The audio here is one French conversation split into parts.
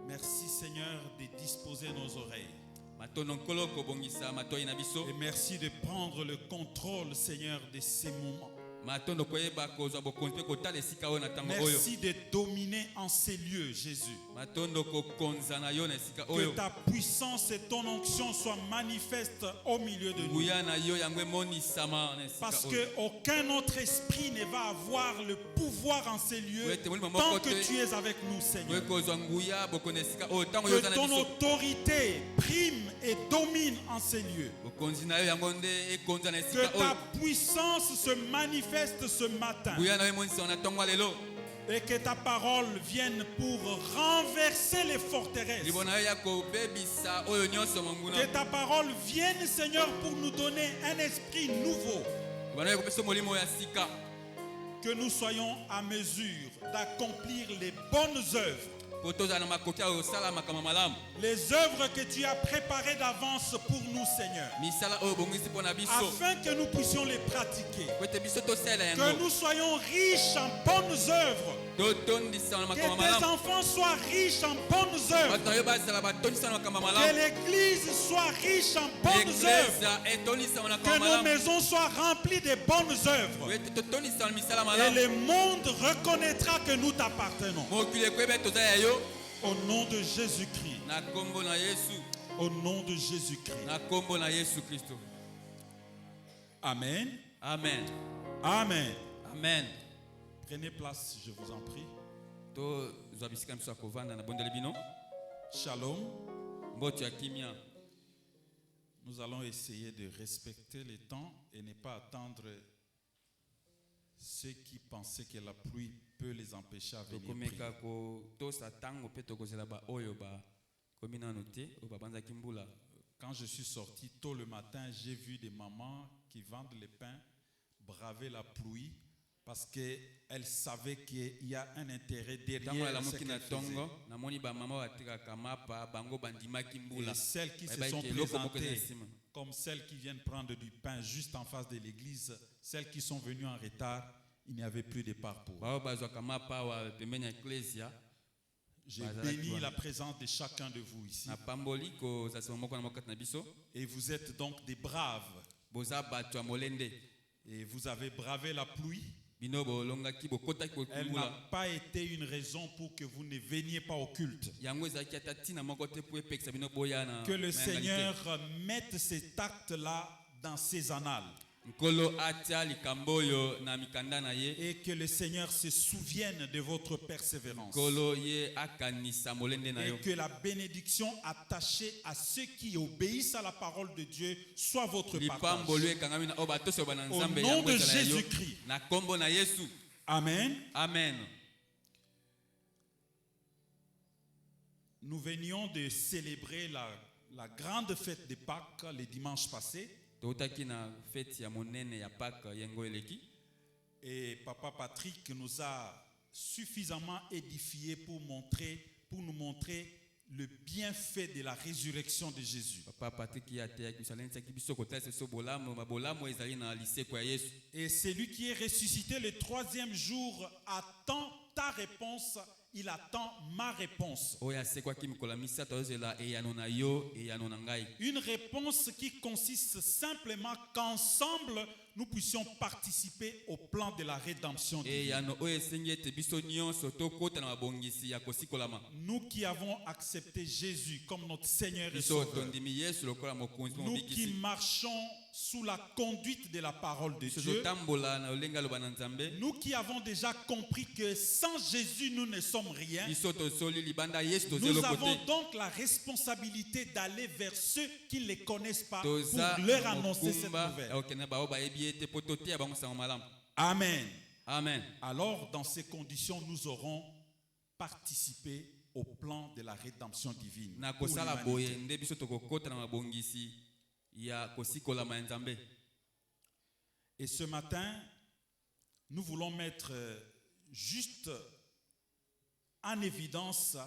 Merci Seigneur de disposer nos oreilles. Et merci de prendre le contrôle, Seigneur, de ces moments. Merci de dominer en ces lieux, Jésus. Que ta puissance et ton onction soient manifestes au milieu de nous. Parce qu'aucun autre esprit ne va avoir le pouvoir en ces lieux tant que tu es avec nous, Seigneur. Que ton autorité prime et domine en ces lieux. Que ta puissance se manifeste ce matin. Et que ta parole vienne pour renverser les forteresses. Que ta parole vienne, Seigneur, pour nous donner un esprit nouveau. Que nous soyons à mesure d'accomplir les bonnes œuvres. Les œuvres que tu as préparées d'avance pour nous, Seigneur. Afin que nous puissions les pratiquer. Que nous soyons riches en bonnes œuvres. Que tes enfants soient riches en bonnes œuvres. Que l'église soit riche en bonnes œuvres. Que nos maisons soient remplies de bonnes œuvres. Et le monde reconnaîtra que nous t'appartenons. Au nom de Jésus-Christ. Au nom de Jésus-Christ. Amen. Amen. Amen. Amen. Prenez place, je vous en prie. Shalom. Nous allons essayer de respecter les temps et ne pas attendre ceux qui pensaient que la pluie peut les empêcher à venir prier. Quand je suis sorti tôt le matin, j'ai vu des mamans qui vendent les pains braver la pluie parce qu'elles savaient qu'il y a un intérêt derrière ce qu'elles faisaient. Et celles qui se sont présentées comme celles qui viennent prendre du pain juste en face de l'église, celles qui sont venues en retard, il n'y avait plus de part pour eux. J'ai béni la présence de chacun de vous ici. Et vous êtes donc des braves. Et vous avez bravé la pluie. Elle n'a pas été une raison pour que vous ne veniez pas au culte. Que le Seigneur mette cet acte-là dans ses annales. Et que le Seigneur se souvienne de votre persévérance. Et que la bénédiction attachée à ceux qui obéissent à la parole de Dieu soit votre partage. Au nom de Jésus-Christ. Amen. Amen. Nous venions de célébrer la grande fête de Pâques le dimanche passé. Et Papa Patrick nous a suffisamment édifiés pour nous montrer le bienfait de la résurrection de Jésus. Et celui qui est ressuscité le troisième jour attend ta réponse. Il attend ma réponse. Une réponse qui consiste simplement qu'ensemble nous puissions participer au plan de la rédemption divine. Nous qui avons accepté Jésus comme notre Seigneur et Sauveur. Nous qui marchons sous la conduite de la parole de Dieu. Nous qui avons déjà compris que sans Jésus nous ne sommes rien. Nous avons donc la responsabilité d'aller vers ceux qui ne les connaissent pas pour leur annoncer cette nouvelle. Amen. Amen. Alors dans ces conditions nous aurons participé au plan de la rédemption divine. Et ce matin, nous voulons mettre juste en évidence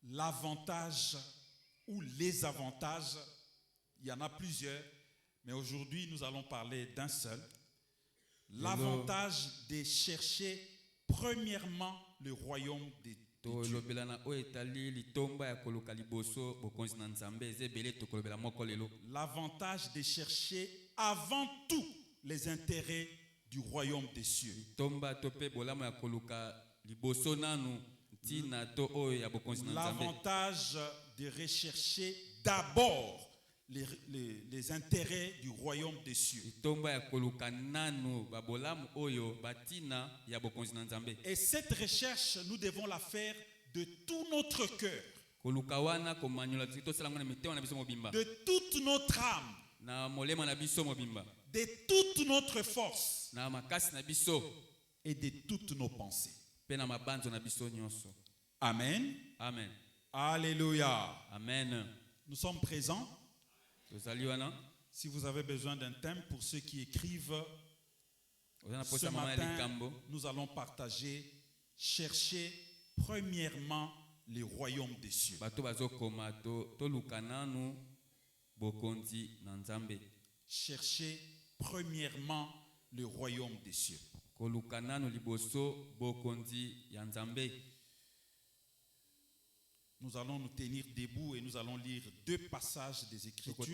l'avantage ou les avantages. Il y en a plusieurs, mais aujourd'hui nous allons parler d'un seul. L'avantage de chercher premièrement le royaume de Dieu. L'avantage de chercher avant tout les intérêts du royaume des cieux. L'avantage de rechercher d'abord les intérêts du royaume des cieux. Et cette recherche, nous devons la faire de tout notre cœur, de toute notre âme, de toute notre force et de toutes nos pensées. Amen. Amen. Alléluia. Amen. Nous sommes présents. Si vous avez besoin d'un thème pour ceux qui écrivent, ce matin, nous allons partager, chercher premièrement le royaume des cieux. Chercher premièrement le royaume des cieux. Nous allons nous tenir debout et nous allons lire 2 passages des Écritures.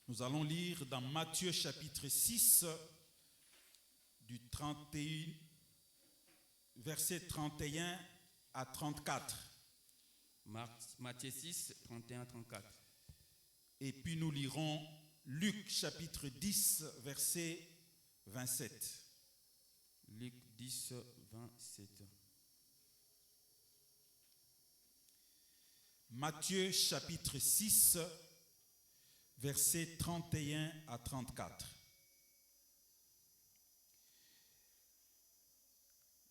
Nous allons lire dans Matthieu chapitre 6, du 31, verset 31 à 34. Matthieu 6, 31 à 34. Et puis nous lirons Luc chapitre 10, verset 27. Luc 10, 27. Matthieu chapitre 6, versets 31 à 34.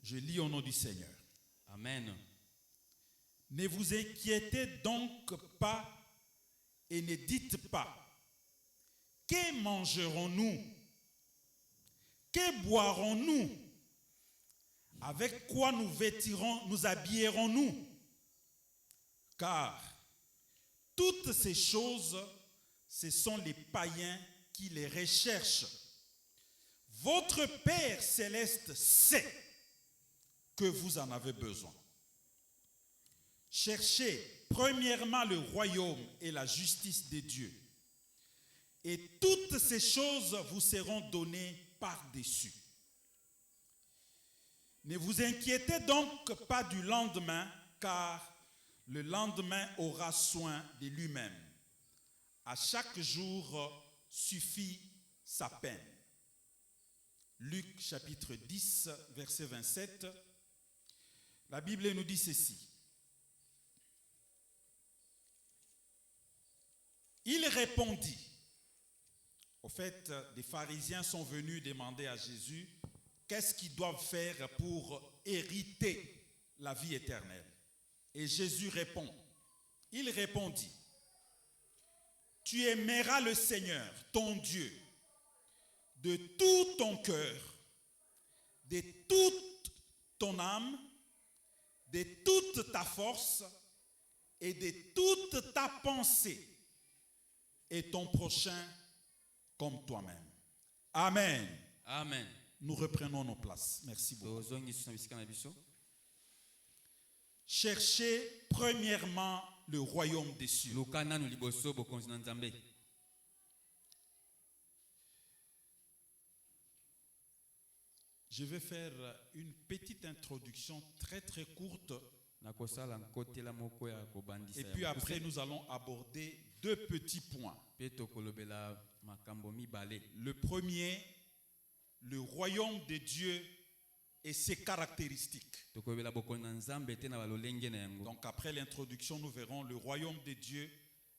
Je lis au nom du Seigneur. Amen. Ne vous inquiétez donc pas et ne dites pas: que mangerons-nous? Que boirons-nous? Avec quoi nous vêtirons, nous habillerons-nous? Car toutes ces choses, ce sont les païens qui les recherchent. Votre Père céleste sait que vous en avez besoin. Cherchez premièrement le royaume et la justice de Dieu, et toutes ces choses vous seront données par-dessus. Ne vous inquiétez donc pas du lendemain, car le lendemain aura soin de lui-même. À chaque jour suffit sa peine. Luc chapitre 10, verset 27. La Bible nous dit ceci. Il répondit. Au fait, des pharisiens sont venus demander à Jésus qu'est-ce qu'ils doivent faire pour hériter la vie éternelle. Et Jésus répond. Il répondit: tu aimeras le Seigneur, ton Dieu, de tout ton cœur, de toute ton âme, de toute ta force et de toute ta pensée, et ton prochain comme toi-même. Amen. Amen. Nous reprenons nos places. Merci beaucoup. Cherchez premièrement le royaume des cieux. Je vais faire une petite introduction très très courte. Et puis après, nous allons aborder 2 petits points. Le premier, le royaume de Dieu et ses caractéristiques. Donc après l'introduction, nous verrons le royaume de Dieu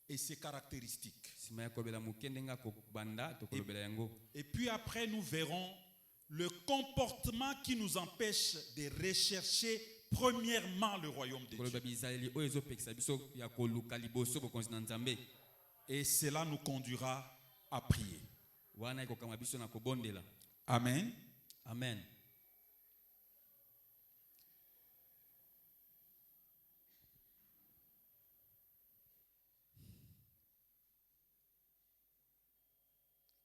et ses caractéristiques. Et puis après, nous verrons le comportement qui nous empêche de rechercher premièrement le royaume de Dieu. Et cela nous conduira à prier. Amen. Amen.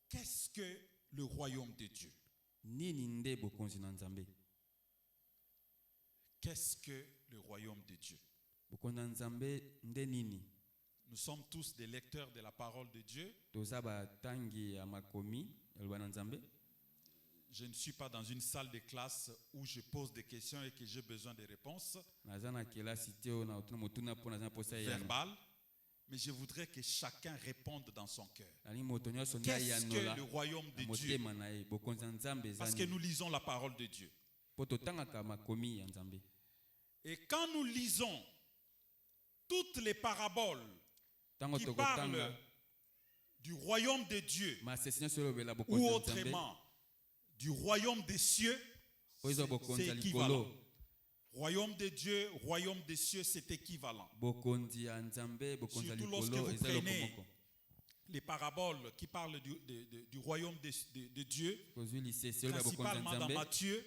Qu'est-ce que le royaume de Dieu? Qu'est-ce que le royaume de Dieu? Nous sommes tous des lecteurs de la parole de Dieu. Je ne suis pas dans une salle de classe où je pose des questions et que j'ai besoin de réponses verbales. Mais je voudrais que chacun réponde dans son cœur. Qu'est-ce que le royaume de Dieu? Parce que nous lisons la parole de Dieu. Et quand nous lisons toutes les paraboles qui parlent du royaume de Dieu, ou autrement du royaume des cieux, c'est équivalent. Royaume de Dieu, royaume des cieux, c'est équivalent. Surtout lorsque vous prenez les paraboles qui parlent du royaume de Dieu, principalement dans Matthieu,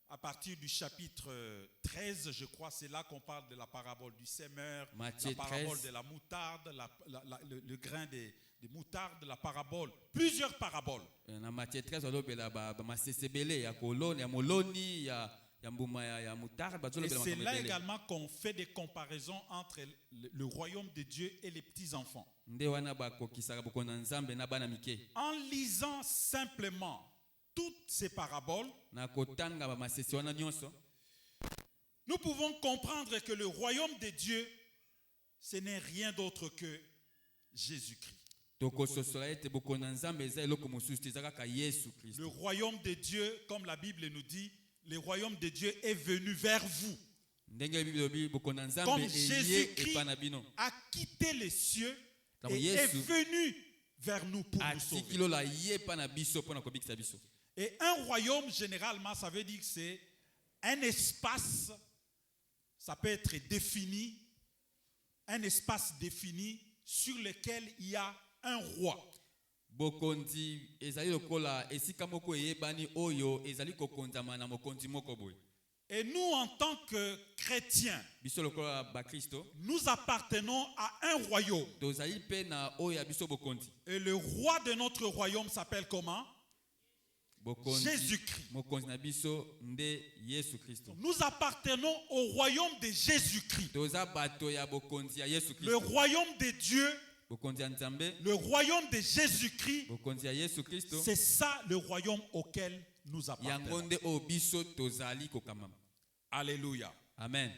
à partir du chapitre 13, je crois, c'est là qu'on parle de la parabole du semeur, la parabole de la moutarde, le grain des moutardes, la parabole, plusieurs paraboles. Et c'est là également qu'on fait des comparaisons entre le royaume de Dieu et les petits-enfants. En lisant simplement toutes ces paraboles, nous pouvons comprendre que le royaume de Dieu, ce n'est rien d'autre que Jésus-Christ. Le royaume de Dieu, comme la Bible nous dit, le royaume de Dieu est venu vers vous. Comme Jésus-Christ a quitté les cieux et est venu vers nous pour nous sauver. Et un royaume, généralement, ça veut dire que c'est un espace, ça peut être défini, un espace défini sur lequel il y a un roi. Et nous, en tant que chrétiens, nous appartenons à un royaume. Et le roi de notre royaume s'appelle comment? Jésus-Christ. Nous appartenons au royaume de Jésus-Christ. Le royaume de Dieu, le royaume de Jésus-Christ, c'est ça le royaume auquel nous appartenons. Alléluia. Amen.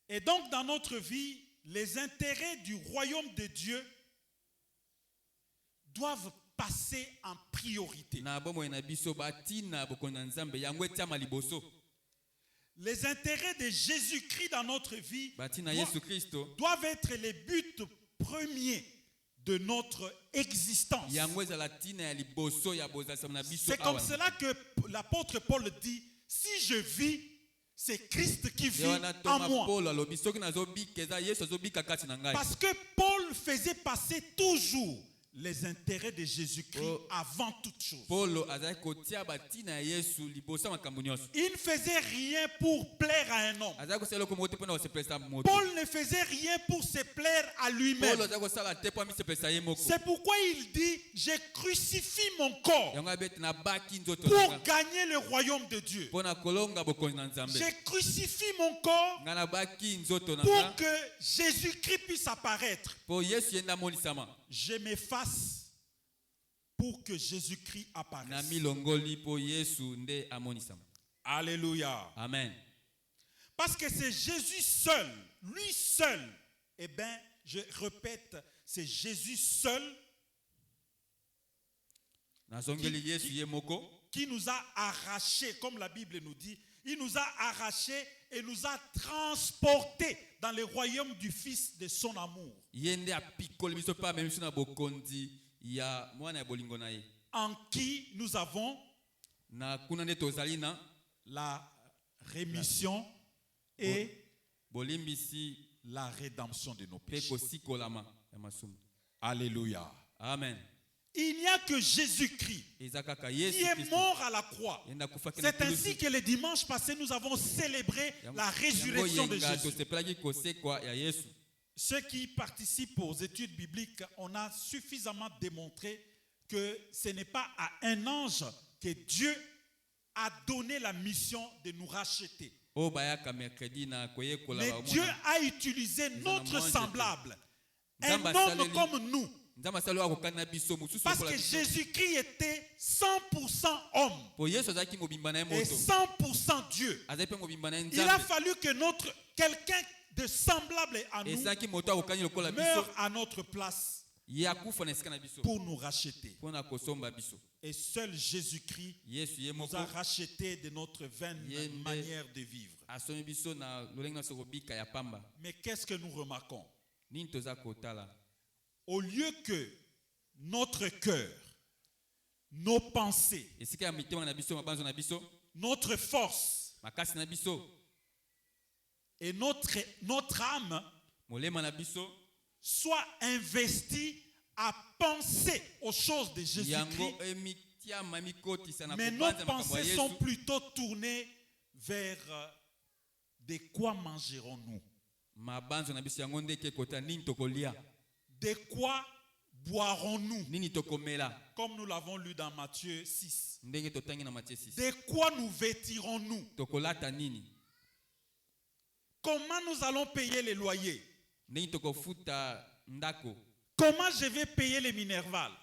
Et donc dans notre vie, les intérêts du royaume de Dieu doivent passer en priorité. Les intérêts de Jésus-Christ dans notre vie doivent être les buts premiers de notre existence. C'est comme cela que l'apôtre Paul dit, si je vis, c'est Christ qui vit en moi. Parce que Paul faisait passer toujours les intérêts de Jésus-Christ avant toute chose. Il ne faisait rien pour plaire à un homme. Paul ne faisait rien pour se plaire à lui-même. C'est pourquoi il dit, je crucifie mon corps pour gagner le royaume de Dieu. Je crucifie mon corps pour que Jésus-Christ puisse apparaître. Je m'efface pour que Jésus-Christ apparaisse. Alléluia. Amen. Parce que c'est Jésus seul, lui seul. Eh bien, je répète, c'est Jésus seul qui nous a arrachés, comme la Bible nous dit, il nous a arrachés et nous a transportés dans le royaume du Fils de son amour. En qui nous avons la rémission et la rédemption de nos péchés. Alléluia. Amen. Il n'y a que Jésus-Christ qui est mort à la croix. C'est ainsi que le dimanche passé, nous avons célébré la résurrection de Jésus. Ceux qui participent aux études bibliques, on a suffisamment démontré que ce n'est pas à un ange que Dieu a donné la mission de nous racheter. Mais Dieu a utilisé notre semblable, un homme comme nous. Parce que Jésus-Christ était 100% homme et 100% Dieu. Il a fallu que quelqu'un de semblable à nous meure à notre place pour nous racheter. Et seul Jésus-Christ nous a racheté de notre vaine manière de vivre. Mais qu'est-ce que nous remarquons? Au lieu que notre cœur, nos pensées, notre force et notre âme soient investis à penser aux choses de Jésus-Christ, mais nos pensées sont plutôt tournées vers de quoi mangerons-nous? De quoi boirons-nous? Comme nous l'avons lu dans Matthieu 6. De quoi nous vêtirons-nous? Comment nous allons payer les loyers? Comment je vais payer les minervales?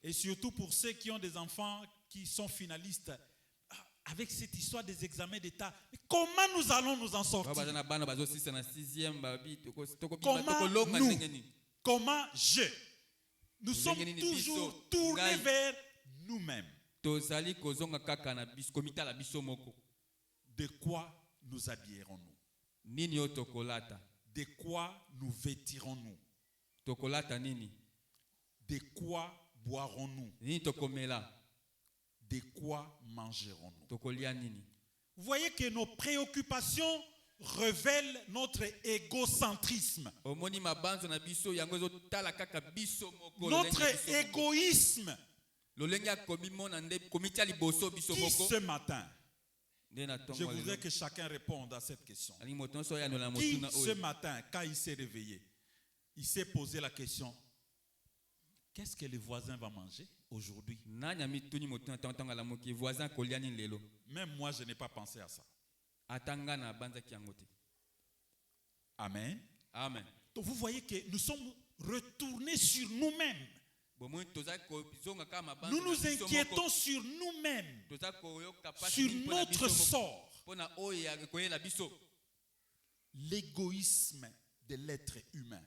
Et surtout pour ceux qui ont des enfants qui sont finalistes, avec cette histoire des examens d'État, comment nous allons nous en sortir? Comment nous sommes toujours tournés vers nous-mêmes. De quoi nous habillerons-nous? De quoi nous vêtirons-nous? De quoi boirons-nous? De quoi mangerons-nous? Vous voyez que nos préoccupations révèlent notre égocentrisme. Notre égoïsme. Qui ce matin, je voudrais que chacun réponde à cette question. Qui ce matin, quand il s'est réveillé, il s'est posé la question: qu'est-ce que le voisin va manger aujourd'hui? Même moi, je n'ai pas pensé à ça. Amen. Amen. Donc vous voyez que nous sommes retournés sur nous-mêmes. Nous nous inquiétons sur nous-mêmes, sur notre sort. L'égoïsme de l'être humain.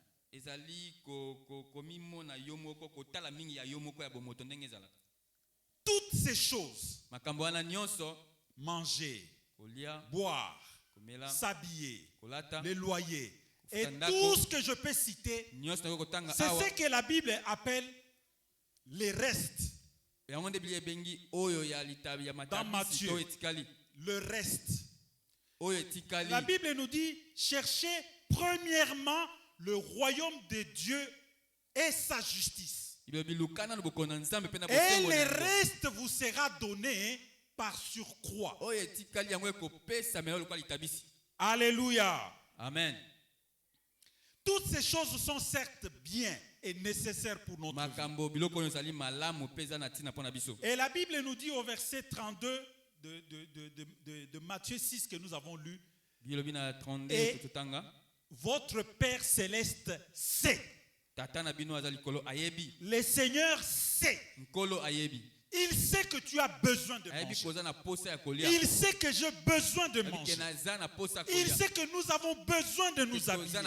Toutes ces choses, manger, boire, s'habiller, les loyers et tout ce que je peux citer, c'est ce que la Bible appelle les restes. Dans Matthieu, le reste. La Bible nous dit: cherchez premièrement le royaume de Dieu et sa justice, et le reste vous sera donné par surcroît. Alléluia. Amen. Toutes ces choses sont certes bien et nécessaires pour notre vie. Et la Bible nous dit au verset 32 de Matthieu 6 que nous avons lu: et votre Père Céleste sait. Le Seigneur sait. Il sait que tu as besoin de manger. Il sait que j'ai besoin de manger. Il sait que nous avons besoin de nous habiller.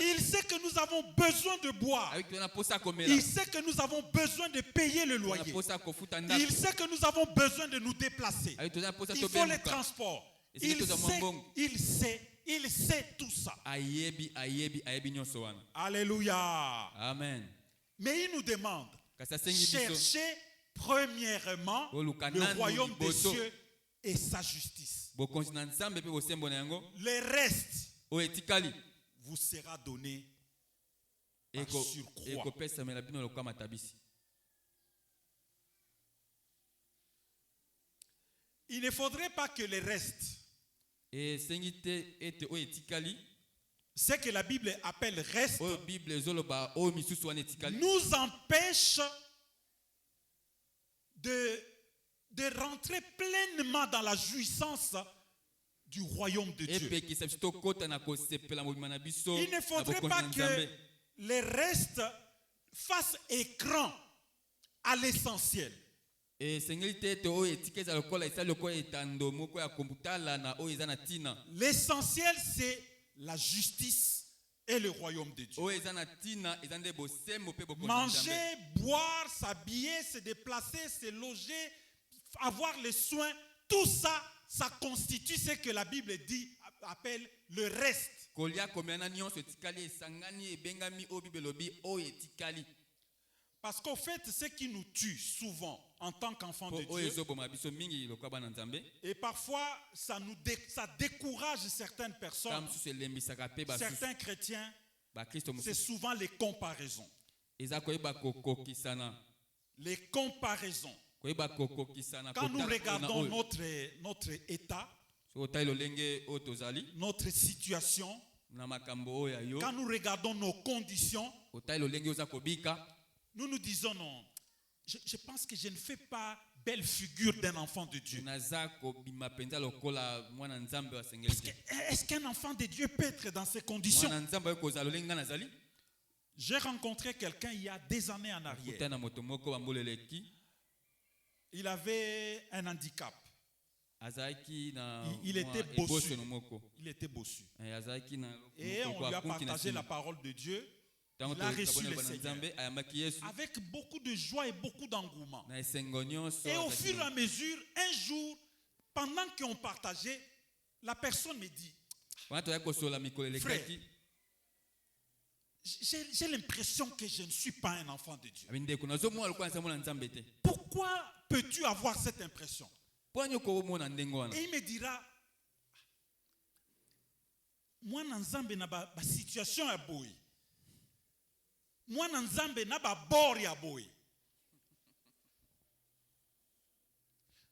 Il sait que nous avons besoin de boire. Il sait que nous avons besoin de payer le loyer. Il sait que nous avons besoin de nous déplacer. Il faut les transports. Il sait tout ça. Alléluia. Amen. Mais il nous demande: cherchez premièrement le royaume des cieux et sa justice. Le reste vous sera donné par surcroît. Il ne faudrait pas que le reste ce que la Bible appelle reste, nous empêche de rentrer pleinement dans la jouissance du royaume de Dieu. Il ne faudrait pas que les restes fassent écran à l'essentiel. L'essentiel, c'est la justice et le royaume de Dieu. Manger, boire, s'habiller, se déplacer, se loger, avoir les soins, tout ça, ça constitue ce que la Bible dit, appelle le reste. Parce qu'au fait, ce qui nous tue souvent en tant qu'enfants de Dieu, et parfois ça décourage certaines personnes, certains chrétiens, c'est souvent les comparaisons. Les comparaisons. Quand nous regardons notre état, notre situation, quand nous regardons nos conditions, nous nous disons non, je pense que je ne fais pas belle figure d'un enfant de Dieu. Est-ce qu'un enfant de Dieu peut être dans ces conditions? J'ai rencontré quelqu'un il y a des années en arrière. Il avait un handicap. Il était bossu. Il était bossu. Et on lui a partagé la parole de Dieu. Il a reçu le Seigneur avec beaucoup de joie et beaucoup d'engouement. Et au fur et à mesure, un jour, pendant qu'on partageait, la personne me dit, frère, j'ai l'impression que je ne suis pas un enfant de Dieu. Pourquoi peux-tu avoir cette impression? Et il me dira, moi, Nzambe na ba situation ya boy. Moi, Nzambe na ba bor ya boy.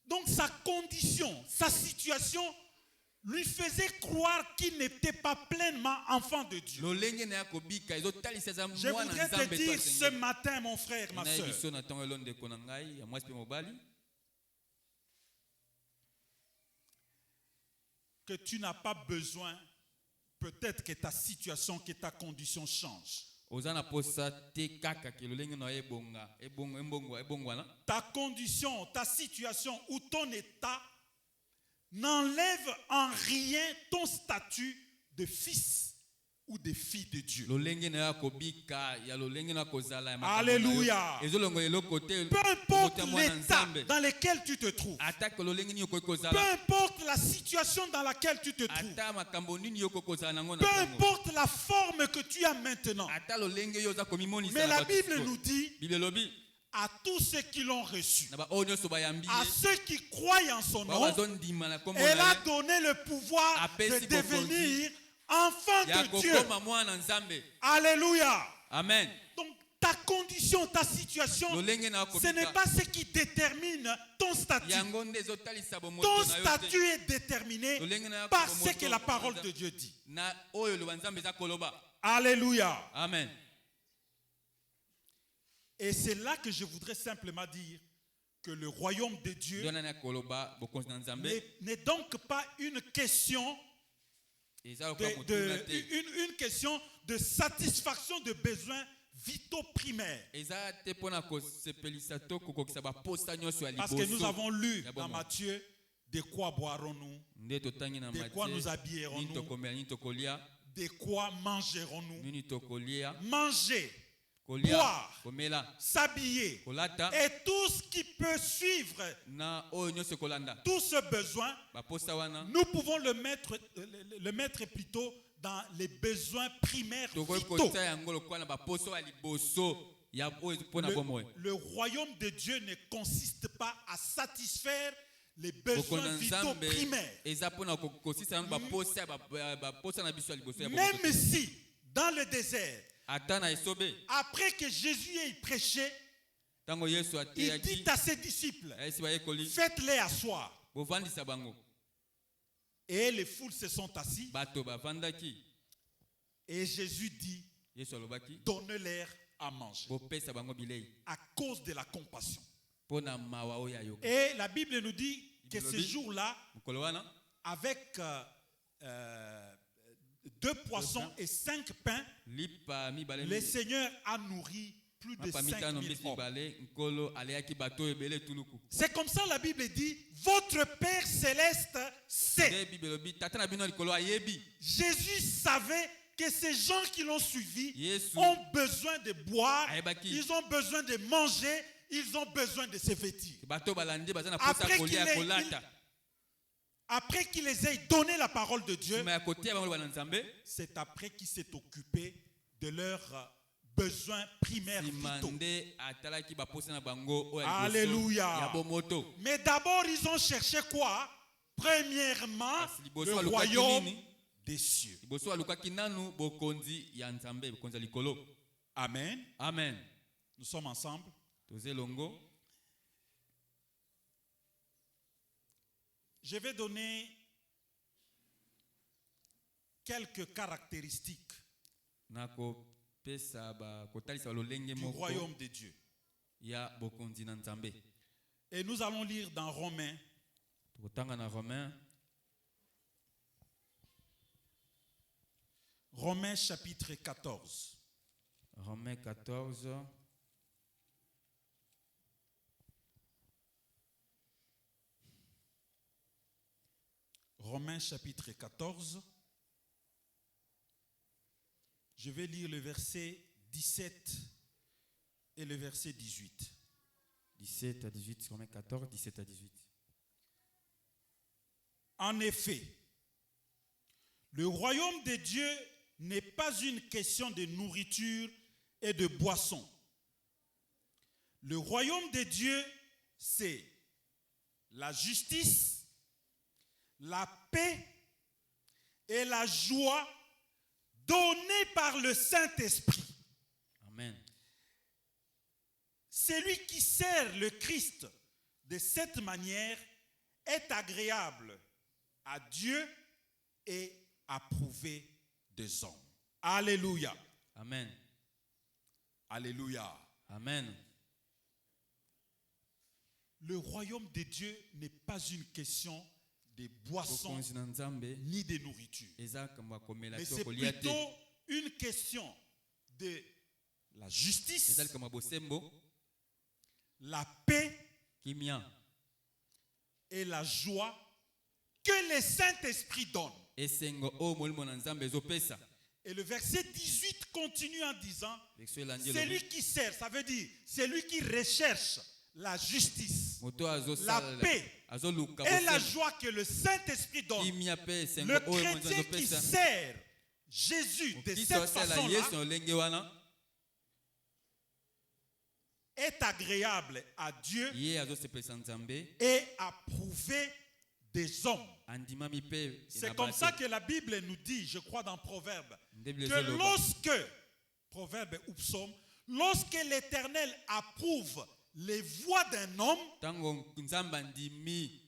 Donc sa condition, sa situation lui faisait croire qu'il n'était pas pleinement enfant de Dieu. Je voudrais te dire ce matin, mon frère, ma soeur, que tu n'as pas besoin, peut-être que ta situation, que ta condition change. Ta condition, ta situation ou ton état n'enlève en rien ton statut de fils ou de fille de Dieu. Alléluia. Peu importe l'état dans lequel tu te trouves, peu importe la situation dans laquelle tu te trouves, peu importe la forme que tu as maintenant, mais la Bible nous dit à tous ceux qui l'ont reçu, à ceux qui croient en son nom, elle a donné le pouvoir de devenir enfant de Dieu. Alléluia. Amen. Donc ta condition, ta situation, ce n'est pas ce qui détermine ton statut. Ton statut est déterminé par ce que la parole de Dieu dit. Alléluia. Amen. Et c'est là que je voudrais simplement dire que le royaume de Dieu n'est donc pas une question une question de satisfaction de besoins vitaux primaires. Parce que nous avons lu dans Matthieu, de quoi boirons-nous, de quoi nous habillerons-nous, de quoi mangerons-nous. Manger, boire, s'habiller et tout ce qui peut suivre tout ce besoin, nous pouvons le mettre plutôt dans les besoins primaires vitaux. Le royaume de Dieu ne consiste pas à satisfaire les besoins vitaux primaires. Même si dans le désert, après que Jésus ait prêché, il dit à ses disciples, faites-les asseoir. Et les foules se sont assises. Et Jésus dit, donnez-leur à manger. À cause de la compassion. Et la Bible nous dit que ce jour-là, avec 2 poissons et 5 pains, le Seigneur a nourri plus de 5 000 hommes. C'est comme ça la Bible dit, votre Père céleste sait. Jésus savait que ces gens qui l'ont suivi ont besoin de boire, ils ont besoin de manger, ils ont besoin de se vêtir. Après qu'il les ait donné la parole de Dieu, c'est après qu'il s'est occupé de leurs besoins primaires vitaux. Alléluia. Mais d'abord, ils ont cherché quoi? Premièrement, le royaume des cieux. Amen. Amen. Nous sommes ensemble. Je vais donner quelques caractéristiques du royaume de Dieu. Et nous allons lire dans Romains. Romains chapitre 14. Romains 14. Romains chapitre 14. Je vais lire le verset 17 et le verset 18. 17 à 18, Romains 14, 17 à 18. En effet, le royaume de Dieu n'est pas une question de nourriture et de boisson. Le royaume de Dieu, c'est la justice, la paix et la joie donnée par le Saint-Esprit. Amen. Celui qui sert le Christ de cette manière est agréable à Dieu et approuvé des hommes. Alléluia. Amen. Alléluia. Amen. Le royaume de Dieu n'est pas une question de boissons ni de nourriture. Mais c'est plutôt une question de la justice, la paix et la joie que le Saint-Esprit donne. Et le verset 18 continue en disant, celui qui sert, ça veut dire celui qui recherche la justice, la paix et la joie que le Saint-Esprit donne. Le chrétien qui sert Jésus de cette façon-là est agréable à Dieu et approuvé des hommes. C'est comme ça que la Bible nous dit, je crois dans Proverbe, que lorsque l'Éternel approuve les voies d'un homme,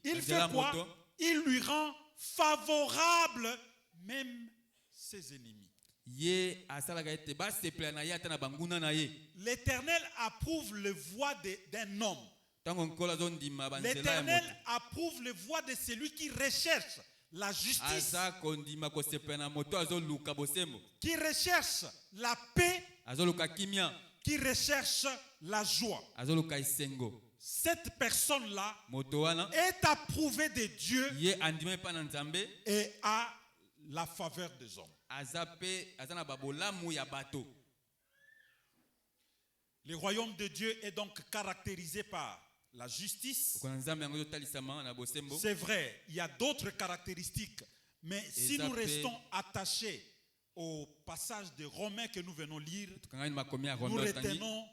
il fait quoi? Il lui rend favorable même ses ennemis. L'Éternel approuve les voies d'un homme. L'Éternel approuve les voies de celui qui recherche la justice, qui recherche la paix, qui recherche la joie. Cette personne-là est approuvée de Dieu et a la faveur des hommes. Le royaume de Dieu est donc caractérisé par la justice. C'est vrai, il y a d'autres caractéristiques, mais si nous restons attachés au passage de Romains que nous venons lire, nous retenons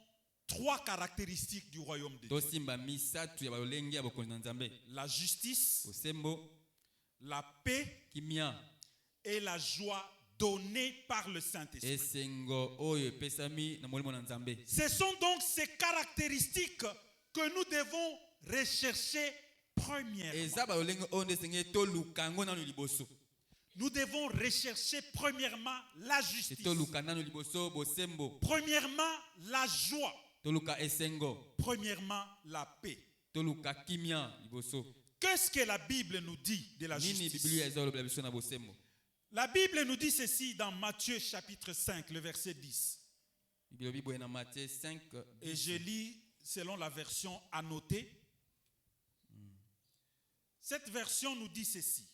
3 caractéristiques du royaume de Dieu. La justice, la paix et la joie donnée par le Saint-Esprit. Ce sont donc ces caractéristiques que nous devons rechercher premièrement. nous devons rechercher premièrement la justice. Premièrement, la joie. Premièrement, la paix. Qu'est-ce que la Bible nous dit de la justice? La Bible nous dit ceci dans Matthieu chapitre 5, le verset 10. Et je lis selon la version annotée. Cette version nous dit ceci.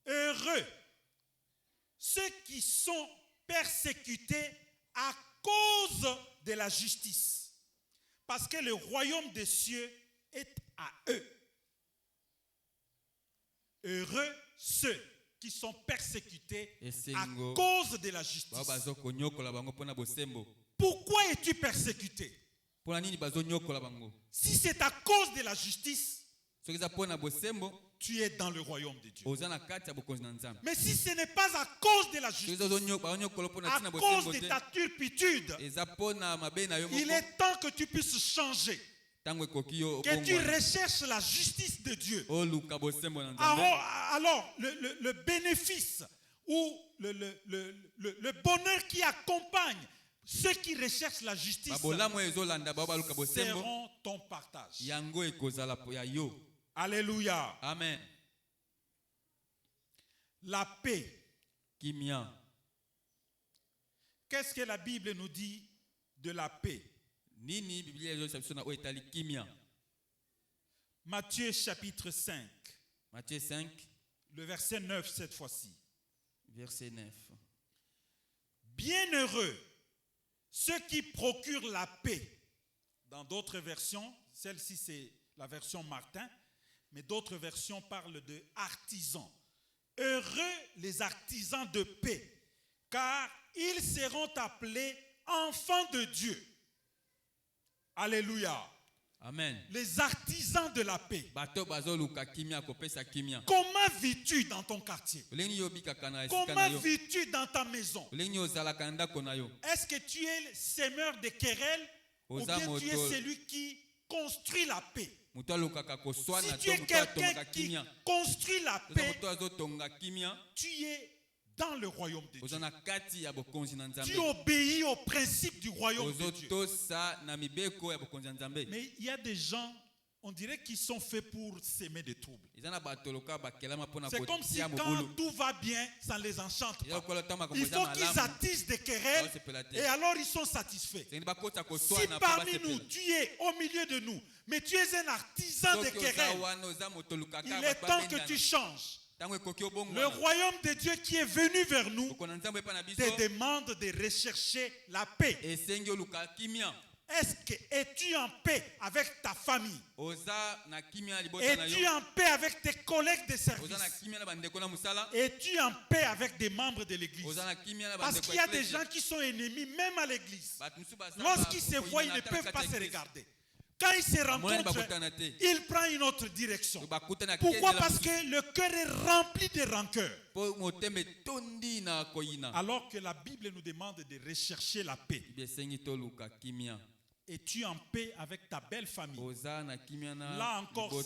Heureux ceux qui sont persécutés à cause de la justice, parce que le royaume des cieux est à eux. Heureux ceux qui sont persécutés à cause de la justice. Pourquoi es-tu persécuté? Si c'est à cause de la justice, tu es dans le royaume de Dieu. Mais si ce n'est pas à cause de la justice, à cause de ta turpitude, il est temps que tu puisses changer. Que tu recherches la justice de Dieu. Alors, le bénéfice ou le bonheur qui accompagne ceux qui recherchent la justice seront ton partage. Alléluia. Amen. La paix. Qu'est-ce que la Bible nous dit de la paix? Matthieu chapitre 5. Matthieu 5. Le verset 9 cette fois-ci. Verset 9. Bienheureux ceux qui procurent la paix. Dans d'autres versions, celle-ci c'est la version Martin, mais d'autres versions parlent de artisans. Heureux les artisans de paix, car ils seront appelés enfants de Dieu. Alléluia. Amen. Les artisans de la paix. Comment vis-tu dans ton quartier? Comment vis-tu dans ta maison? Est-ce que tu es le semeur de querelles ou bien tu es celui qui construit la paix? Si tu es quelqu'un qui construit la paix, tu es dans le royaume de Dieu. Tu obéis aux principes du royaume de Dieu. Mais il y a des gens, on dirait qu'ils sont faits pour s'aimer des troubles. C'est comme si quand tout va bien, ça ne les enchante pas. Il faut qu'ils attisent des querelles et alors ils sont satisfaits. Si parmi nous, tu es au milieu de nous, mais tu es un artisan de querelles, il est temps que tu changes. Le royaume de Dieu qui est venu vers nous te demande de rechercher la paix. Est-ce que es-tu en paix avec ta famille? Es-tu en paix avec tes collègues de service? Es-tu en paix avec des membres de l'église? Parce qu'il y a des gens qui sont ennemis même à l'église. Lorsqu'ils se voient, ils ne peuvent pas se regarder. Quand ils se rencontrent, ils prennent une autre direction. Pourquoi? Parce que le cœur est rempli de rancœur. Alors que la Bible nous demande de rechercher la paix. Es-tu en paix avec ta belle famille? Là encore,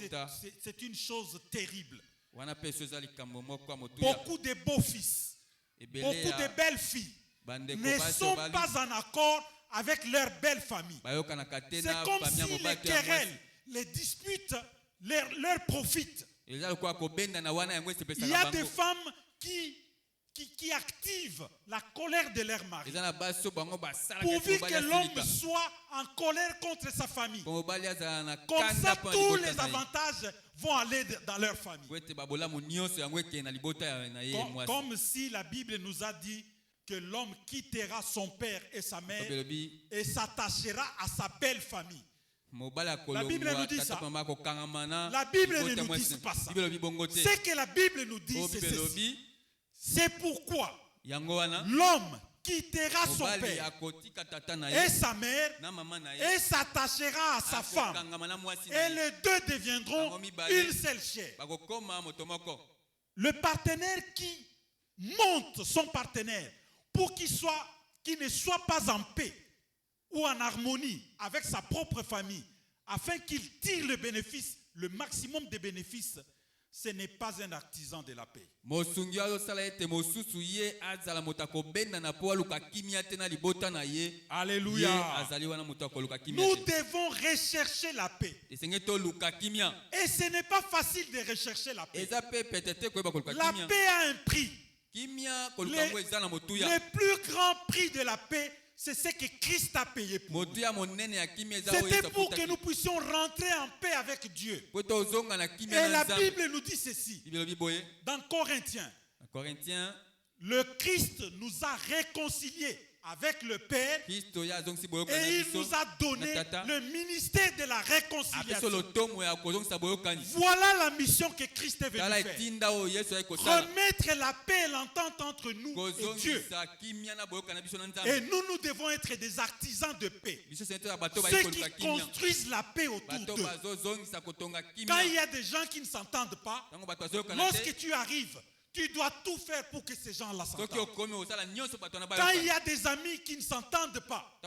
c'est une chose terrible. Beaucoup de beaux-fils, beaucoup de belles-filles ne sont pas en accord avec leur belle famille. C'est comme si les querelles, les disputes leur profitent. Il y a des femmes qui activent la colère de leur mari. Pourvu que l'homme soit en colère contre sa famille. Comme ça, tous les avantages vont aller dans leur famille. Comme si la Bible nous a dit que l'homme quittera son père et sa mère et s'attachera à sa belle famille. La Bible nous dit ça. La Bible ne nous dit pas ça. Ce que la Bible nous dit, c'est ceci. C'est pourquoi l'homme quittera son père et sa mère et s'attachera à sa femme. Et les deux deviendront une seule chair. Le partenaire qui monte son partenaire pour qu'il ne soit pas en paix ou en harmonie avec sa propre famille, afin qu'il tire le bénéfice, le maximum de bénéfices, ce n'est pas un artisan de la paix. Alléluia. Nous devons rechercher la paix. Et ce n'est pas facile de rechercher la paix. La paix a un prix. Le plus grand prix de la paix, c'est ce que Christ a payé pour nous. C'était pour que nous puissions rentrer en paix avec Dieu. Et la Bible nous dit ceci. Dans Corinthiens, le Christ nous a réconciliés avec le Père et il nous a donné le ministère de la réconciliation. Voilà la mission que Christ est venu faire. Remettre la paix et l'entente entre nous et Dieu. Et nous devons être des artisans de paix. Ceux qui construisent la paix autour d'eux. Quand il y a des gens qui ne s'entendent pas, lorsque tu arrives, tu dois tout faire pour que ces gens-là s'entendent. Quand il y a des amis qui ne s'entendent pas,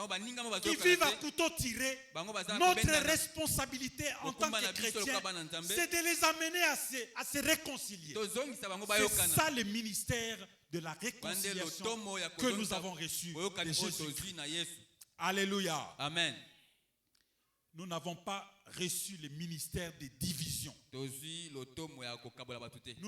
qui vivent à couteau tiré, notre responsabilité en tant que chrétiens, c'est de les amener à se réconcilier. C'est ça le ministère de la réconciliation que nous avons reçu de Jésus. Alléluia. Amen. Nous n'avons pas reçu le ministère des divisions. Nous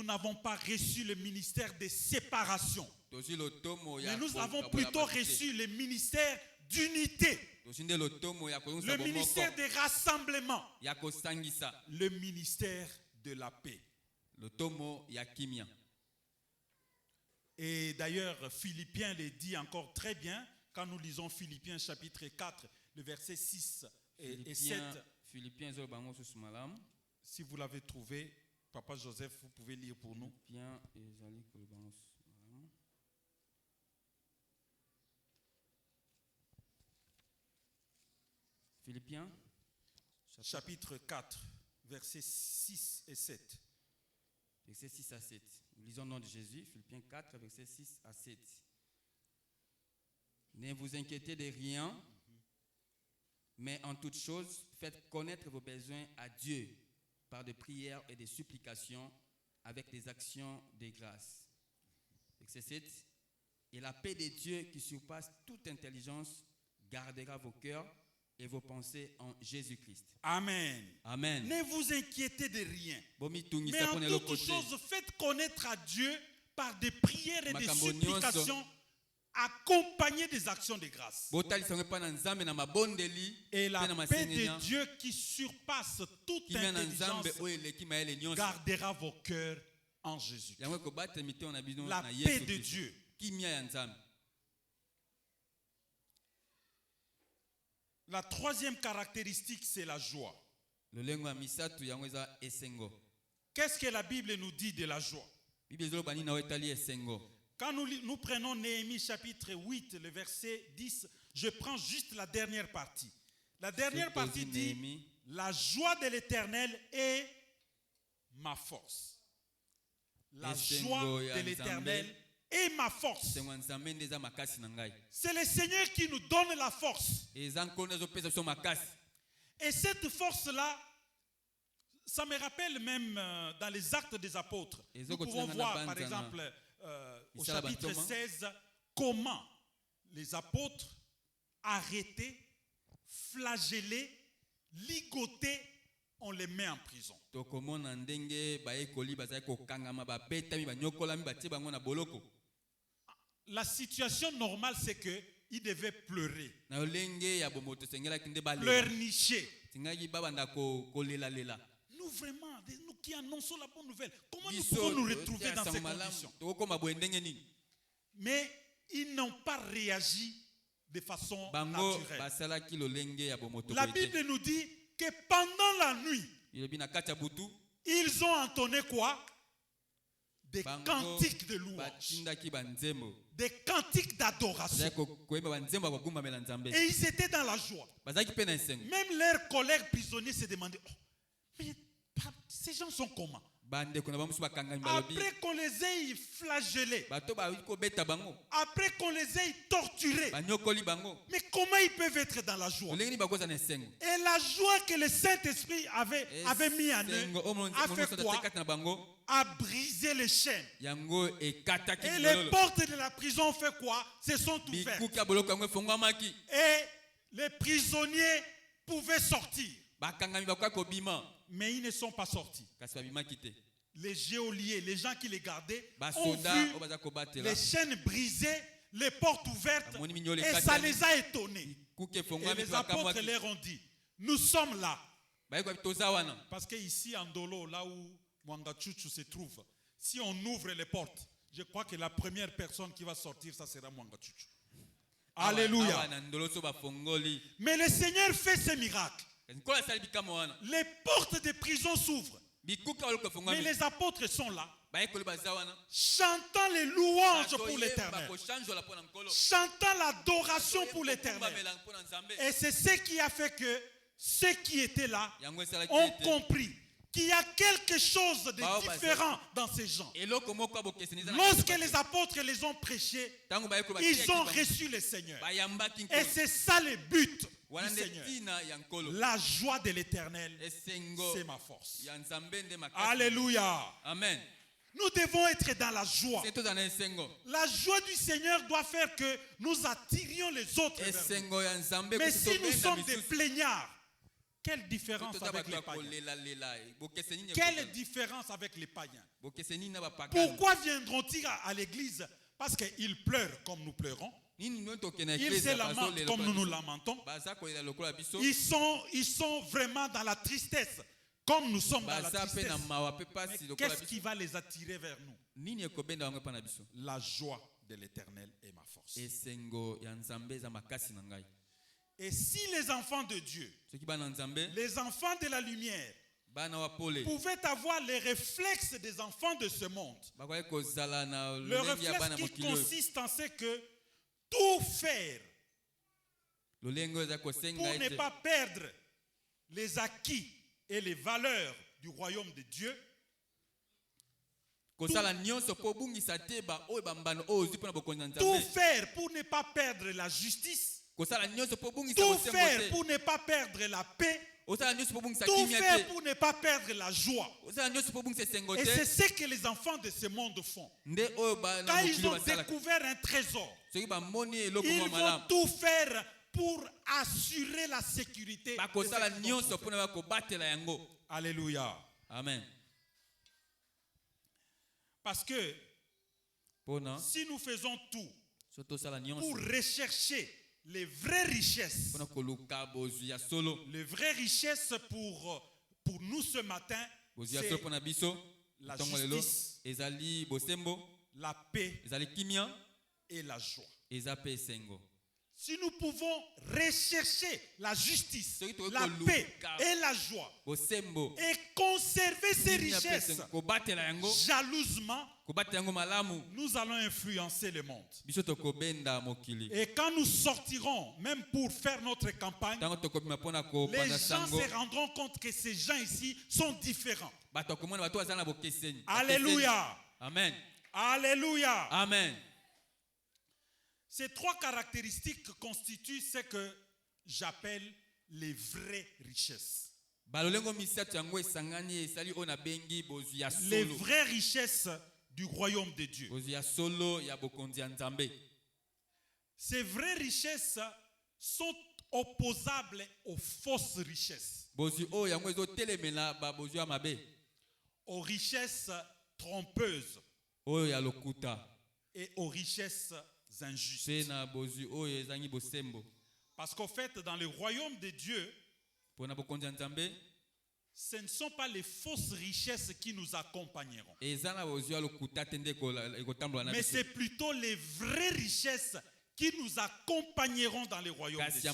n'avons pas reçu le ministère des séparations. Mais nous avons plutôt reçu le ministère d'unité. Le ministère des rassemblements. Le ministère de la paix. Et d'ailleurs, Philippiens le dit encore très bien quand nous lisons Philippiens chapitre 4, le verset 6 et 7. Philippiens, si vous l'avez trouvé, Papa Joseph, vous pouvez lire pour nous. Philippiens, chapitre 4, versets 6 et 7. Versets 6 à 7. Nous lisons le nom de Jésus, Philippiens 4, versets 6 à 7. Ne vous inquiétez de rien, mais en toute chose, faites connaître vos besoins à Dieu par des prières et des supplications avec des actions de grâce. Verset 7. Et la paix de Dieu qui surpasse toute intelligence gardera vos cœurs et vos pensées en Jésus-Christ. Amen. Amen. Ne vous inquiétez de rien, mais en toute chose, faites connaître à Dieu par des prières et des supplications accompagné des actions de grâce. Et la paix de Dieu qui surpasse toute intelligence gardera vos cœurs en Jésus. La paix de Dieu. La troisième caractéristique, c'est la joie. Qu'est-ce que la Bible nous dit de la joie? Quand nous prenons Néhémie chapitre 8, le verset 10, je prends juste la dernière partie. La dernière partie dit, la joie de l'Éternel est ma force. La joie de l'Éternel est ma force. C'est le Seigneur qui nous donne la force. Et cette force-là, ça me rappelle même dans les actes des apôtres. Nous pouvons voir par exemple au chapitre 16 comment les apôtres arrêtés, flagellés, ligotés, on les met en prison. La situation normale, c'est qu'ils devaient pleurer, pleurnicher. Nous vraiment, nous qui annonçons la bonne nouvelle, comment nous pouvons nous retrouver dans ces conditions? Mais ils n'ont pas réagi de façon naturelle. La Bible nous dit que pendant la nuit, ils ont entonné quoi? Des cantiques de louange, des cantiques d'adoration. Et ils étaient dans la joie. Même leurs collègues prisonniers se demandaient, oh, mais ces gens sont comment? Après qu'on les ait flagellés, après qu'on les ait torturés, mais comment ils peuvent être dans la joie? Et la joie que le Saint-Esprit avait mis en eux a fait quoi? A brisé les chaînes. Et les portes de la prison ont fait quoi? Se sont ouvertes. Et les prisonniers pouvaient sortir. Mais ils ne sont pas sortis. Les geôliers, les gens qui les gardaient, ont vu les chaînes brisées, les portes ouvertes, et ça les a étonnés. Et les apôtres leur ont dit, nous sommes là. Parce qu'ici, en Dolo, là où Mwanga Chuchu se trouve, si on ouvre les portes, je crois que la première personne qui va sortir, ça sera Mwanga Chuchu. Alléluia. Mais le Seigneur fait ce miracle. Les portes des prisons s'ouvrent. Mais les apôtres sont là, chantant les louanges pour l'Éternel, chantant l'adoration pour l'Éternel. Et c'est ce qui a fait que ceux qui étaient là ont compris qu'il y a quelque chose de différent dans ces gens. Lorsque les apôtres les ont prêchés, ils ont reçu le Seigneur. Et c'est ça le but du Seigneur. La joie de l'Éternel, c'est ma force. Alléluia. Amen. Nous devons être dans la joie. La joie du Seigneur doit faire que nous attirions les autres vers nous. Mais si nous sommes des plaignards, quelle différence avec les païens? Quelle différence avec les païens? Pourquoi viendront-ils à l'église? Parce qu'ils pleurent comme nous pleurons. Ils se lamentent comme nous nous lamentons. Ils sont vraiment dans la tristesse, comme nous sommes dans la tristesse. Mais qu'est-ce qui va les attirer vers nous? La joie de l'Éternel est ma force. Et si les enfants de Dieu, les enfants de la lumière, pouvaient avoir les réflexes des enfants de ce monde, le réflexe qui consiste en ce que tout faire pour ne pas perdre les acquis et les valeurs du royaume de Dieu, tout faire pour ne pas perdre la justice, tout faire pour ne pas perdre la paix, tout faire pour ne pas perdre la joie. Et c'est ce que les enfants de ce monde font. Quand ils ont découvert un trésor, ils vont tout faire pour assurer la sécurité. Alléluia. Amen. Parce que si nous faisons tout pour rechercher les vraies richesses, les vraies richesses pour nous ce matin, c'est la justice, la paix et la joie. Si nous pouvons rechercher la justice, la paix et la joie et conserver ces richesses jalousement, nous allons influencer le monde. Et quand nous sortirons, même pour faire notre campagne, les gens se rendront compte que ces gens ici sont différents. Alléluia. Amen. Alléluia. Amen. Ces trois caractéristiques constituent ce que j'appelle les vraies richesses. Les vraies richesses du royaume de Dieu. Ces vraies richesses sont opposables aux fausses richesses, aux richesses trompeuses et aux richesses injustes. Parce qu'au fait, dans le royaume de Dieu, ce ne sont pas les fausses richesses qui nous accompagneront, mais c'est plutôt les vraies richesses qui nous accompagneront dans le royaume de Dieu.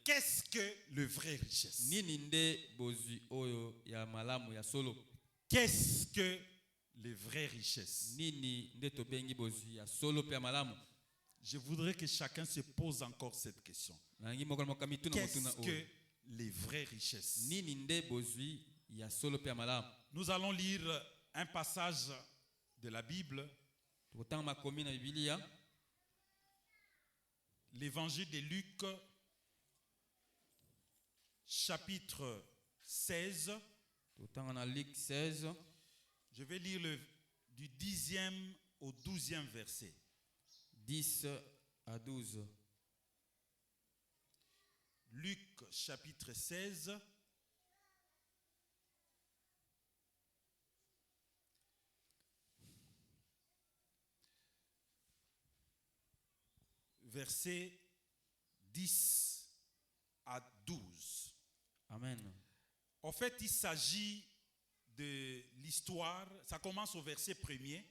Qu'est-ce que le vrai richesse? Qu'est-ce que les vraies richesses? Je voudrais que chacun se pose encore cette question. Qu'est-ce que les vraies richesses? Nous allons lire un passage de la Bible, l'évangile de Luc, chapitre 16. Je vais lire du 10e au 12e verset. 10 à 12. Luc chapitre 16. Verset 10 à 12. Amen. En fait, il s'agit de l'histoire. Ça commence au verset 1er,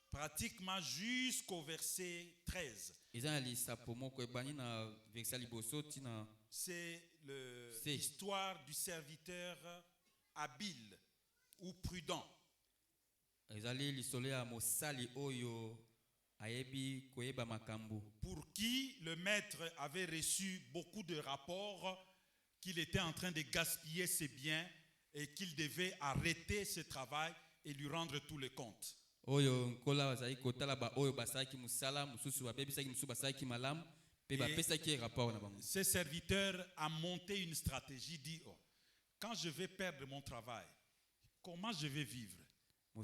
pratiquement jusqu'au verset 13. C'est l'histoire du serviteur habile ou prudent. Pour qui le maître avait reçu beaucoup de rapports qu'il était en train de gaspiller ses biens et qu'il devait arrêter ce travail et lui rendre tous les comptes. Ce serviteur a monté une stratégie, dit quand je vais perdre mon travail, comment je vais vivre? Je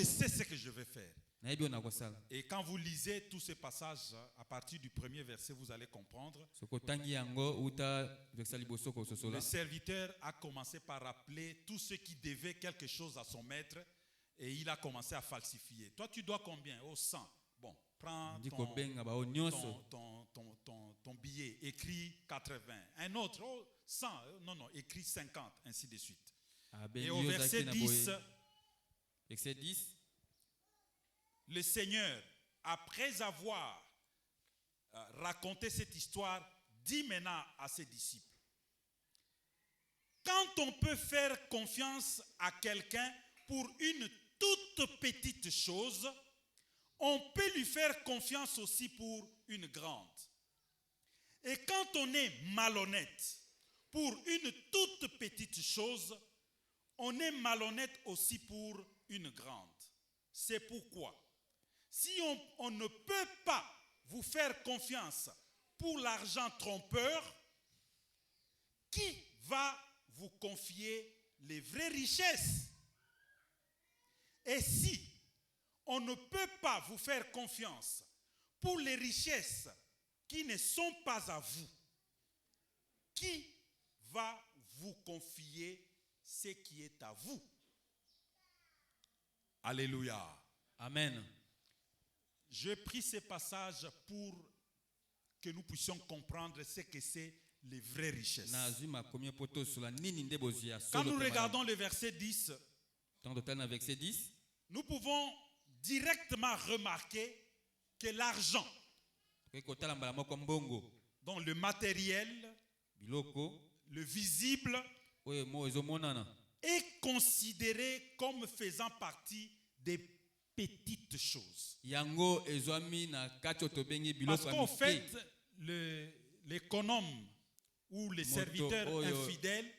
sais ce que je vais faire. Et quand vous lisez tous ces passages, à partir du premier verset, vous allez comprendre. Le serviteur a commencé par rappeler tous ceux qui devaient quelque chose à son maître et il a commencé à falsifier. Toi, tu dois combien? 100. Bon, prends ton billet, écris 80. Un autre, 100. Non, écris 50, ainsi de suite. Et au verset 10, le Seigneur, après avoir raconté cette histoire, dit maintenant à ses disciples: quand on peut faire confiance à quelqu'un pour une toute petite chose, on peut lui faire confiance aussi pour une grande. Et quand on est malhonnête pour une toute petite chose, on est malhonnête aussi pour une grande. C'est pourquoi, si on ne peut pas vous faire confiance pour l'argent trompeur, qui va vous confier les vraies richesses? Et si on ne peut pas vous faire confiance pour les richesses qui ne sont pas à vous, qui va vous confier ce qui est à vous? Alléluia. Amen. Je prie ces passages pour que nous puissions comprendre ce que c'est les vraies richesses. Quand nous regardons le verset 10, nous pouvons directement remarquer que l'argent, dont le matériel, le visible, est considéré comme faisant partie des petites choses. Parce qu'en fait, l'économe ou les serviteurs infidèles,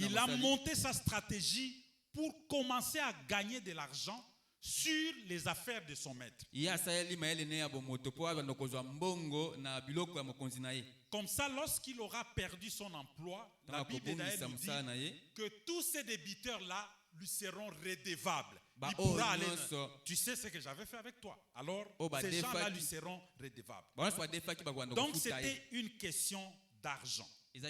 il a monté sa stratégie pour commencer à gagner de l'argent sur les affaires de son maître. Comme ça, lorsqu'il aura perdu son emploi, la Bible nous dit que tous ces débiteurs-là lui seront redevables. Il pourra aller, tu sais ce que j'avais fait avec toi. Alors, ces gens-là lui seront redevables. Donc, c'était une question d'argent. Et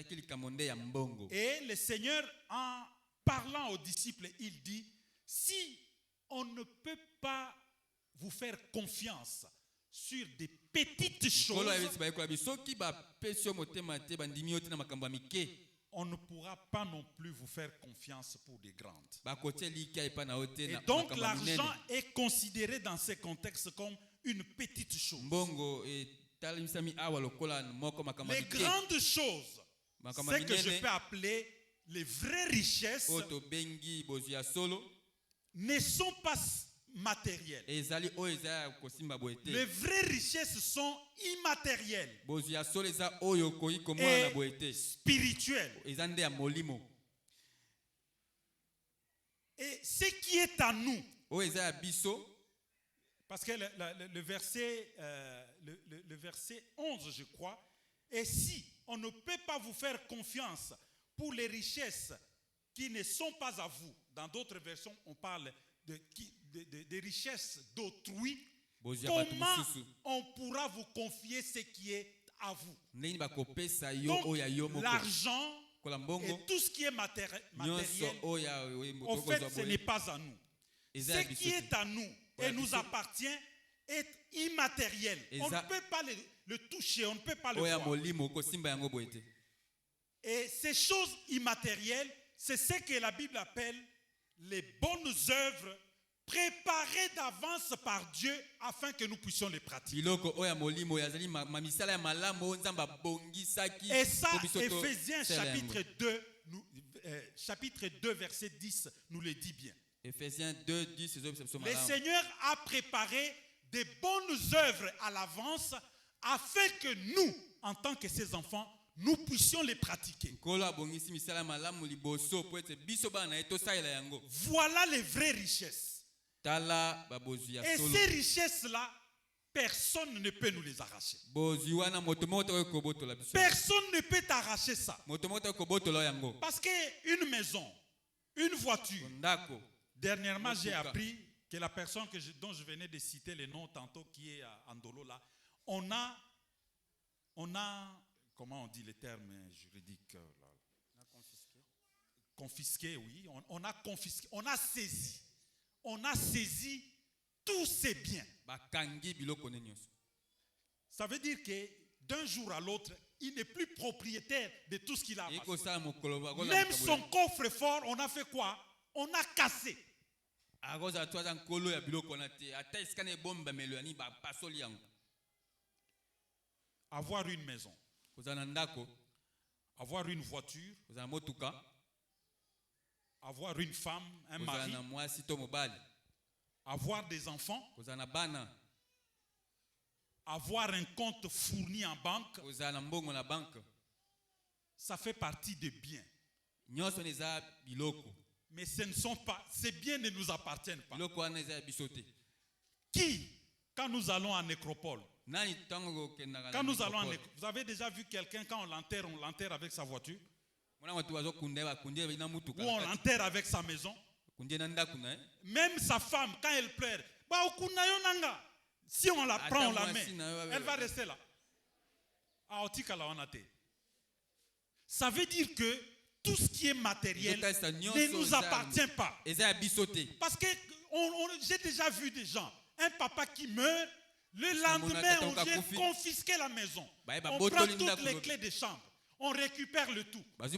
le Seigneur, en parlant aux disciples, il dit: si on ne peut pas vous faire confiance sur des petites choses, on ne pourra pas non plus vous faire confiance pour des grandes. Et donc l'argent est considéré dans ce contexte comme une petite chose. Les grandes choses, ce que je peux appeler les vraies richesses, ne sont pas matérielles. Les vraies richesses sont immatérielles et spirituelles. Et ce qui est à nous, parce que le verset 11, je crois, et si on ne peut pas vous faire confiance pour les richesses qui ne sont pas à vous, dans d'autres versions, on parle de richesses d'autrui, comment on pourra vous confier ce qui est à vous? Donc, l'argent et tout ce qui est matériel, au fait, ce n'est pas à nous. Ce qui est à nous et nous appartient est immatériel. On ne peut pas le toucher, on ne peut pas le voir. Et ces choses immatérielles, c'est ce que la Bible appelle les bonnes œuvres préparées d'avance par Dieu afin que nous puissions les pratiquer. Et ça, Éphésiens chapitre 2, verset 10 nous le dit bien. Éphésiens 2, 10. Le Seigneur a préparé des bonnes œuvres à l'avance afin que nous, en tant que ses enfants, nous puissions les pratiquer. Voilà les vraies richesses. Et ces richesses-là, personne ne peut nous les arracher. Personne ne peut t'arracher ça. Parce qu'une maison, une voiture, dernièrement j'ai appris que la personne dont je venais de citer le nom tantôt, qui est à Andolo là, on a, comment on dit les termes juridiques là? Confisqué, oui. On a confisqué, on a saisi tous ces biens. Ça veut dire que d'un jour à l'autre, il n'est plus propriétaire de tout ce qu'il a. Même son coffre-fort, on a fait quoi? On a cassé. Avoir une maison, avoir une voiture, avoir une femme, un mari, avoir des enfants, avoir un compte fourni en banque, ça fait partie des biens. Mais ces biens ne nous appartiennent pas. Qui, quand nous allons en nécropole, vous avez déjà vu quelqu'un, quand on l'enterre avec sa voiture? Ou on l'enterre avec sa maison? Même sa femme, quand elle pleure, si on la prend, on la met, elle va rester là. Ça veut dire que tout ce qui est matériel ne nous appartient pas. Parce que j'ai déjà vu des gens, un papa qui meurt, le lendemain on vient confisquer la maison. On prend toutes les clés des chambres. On récupère le tout. Et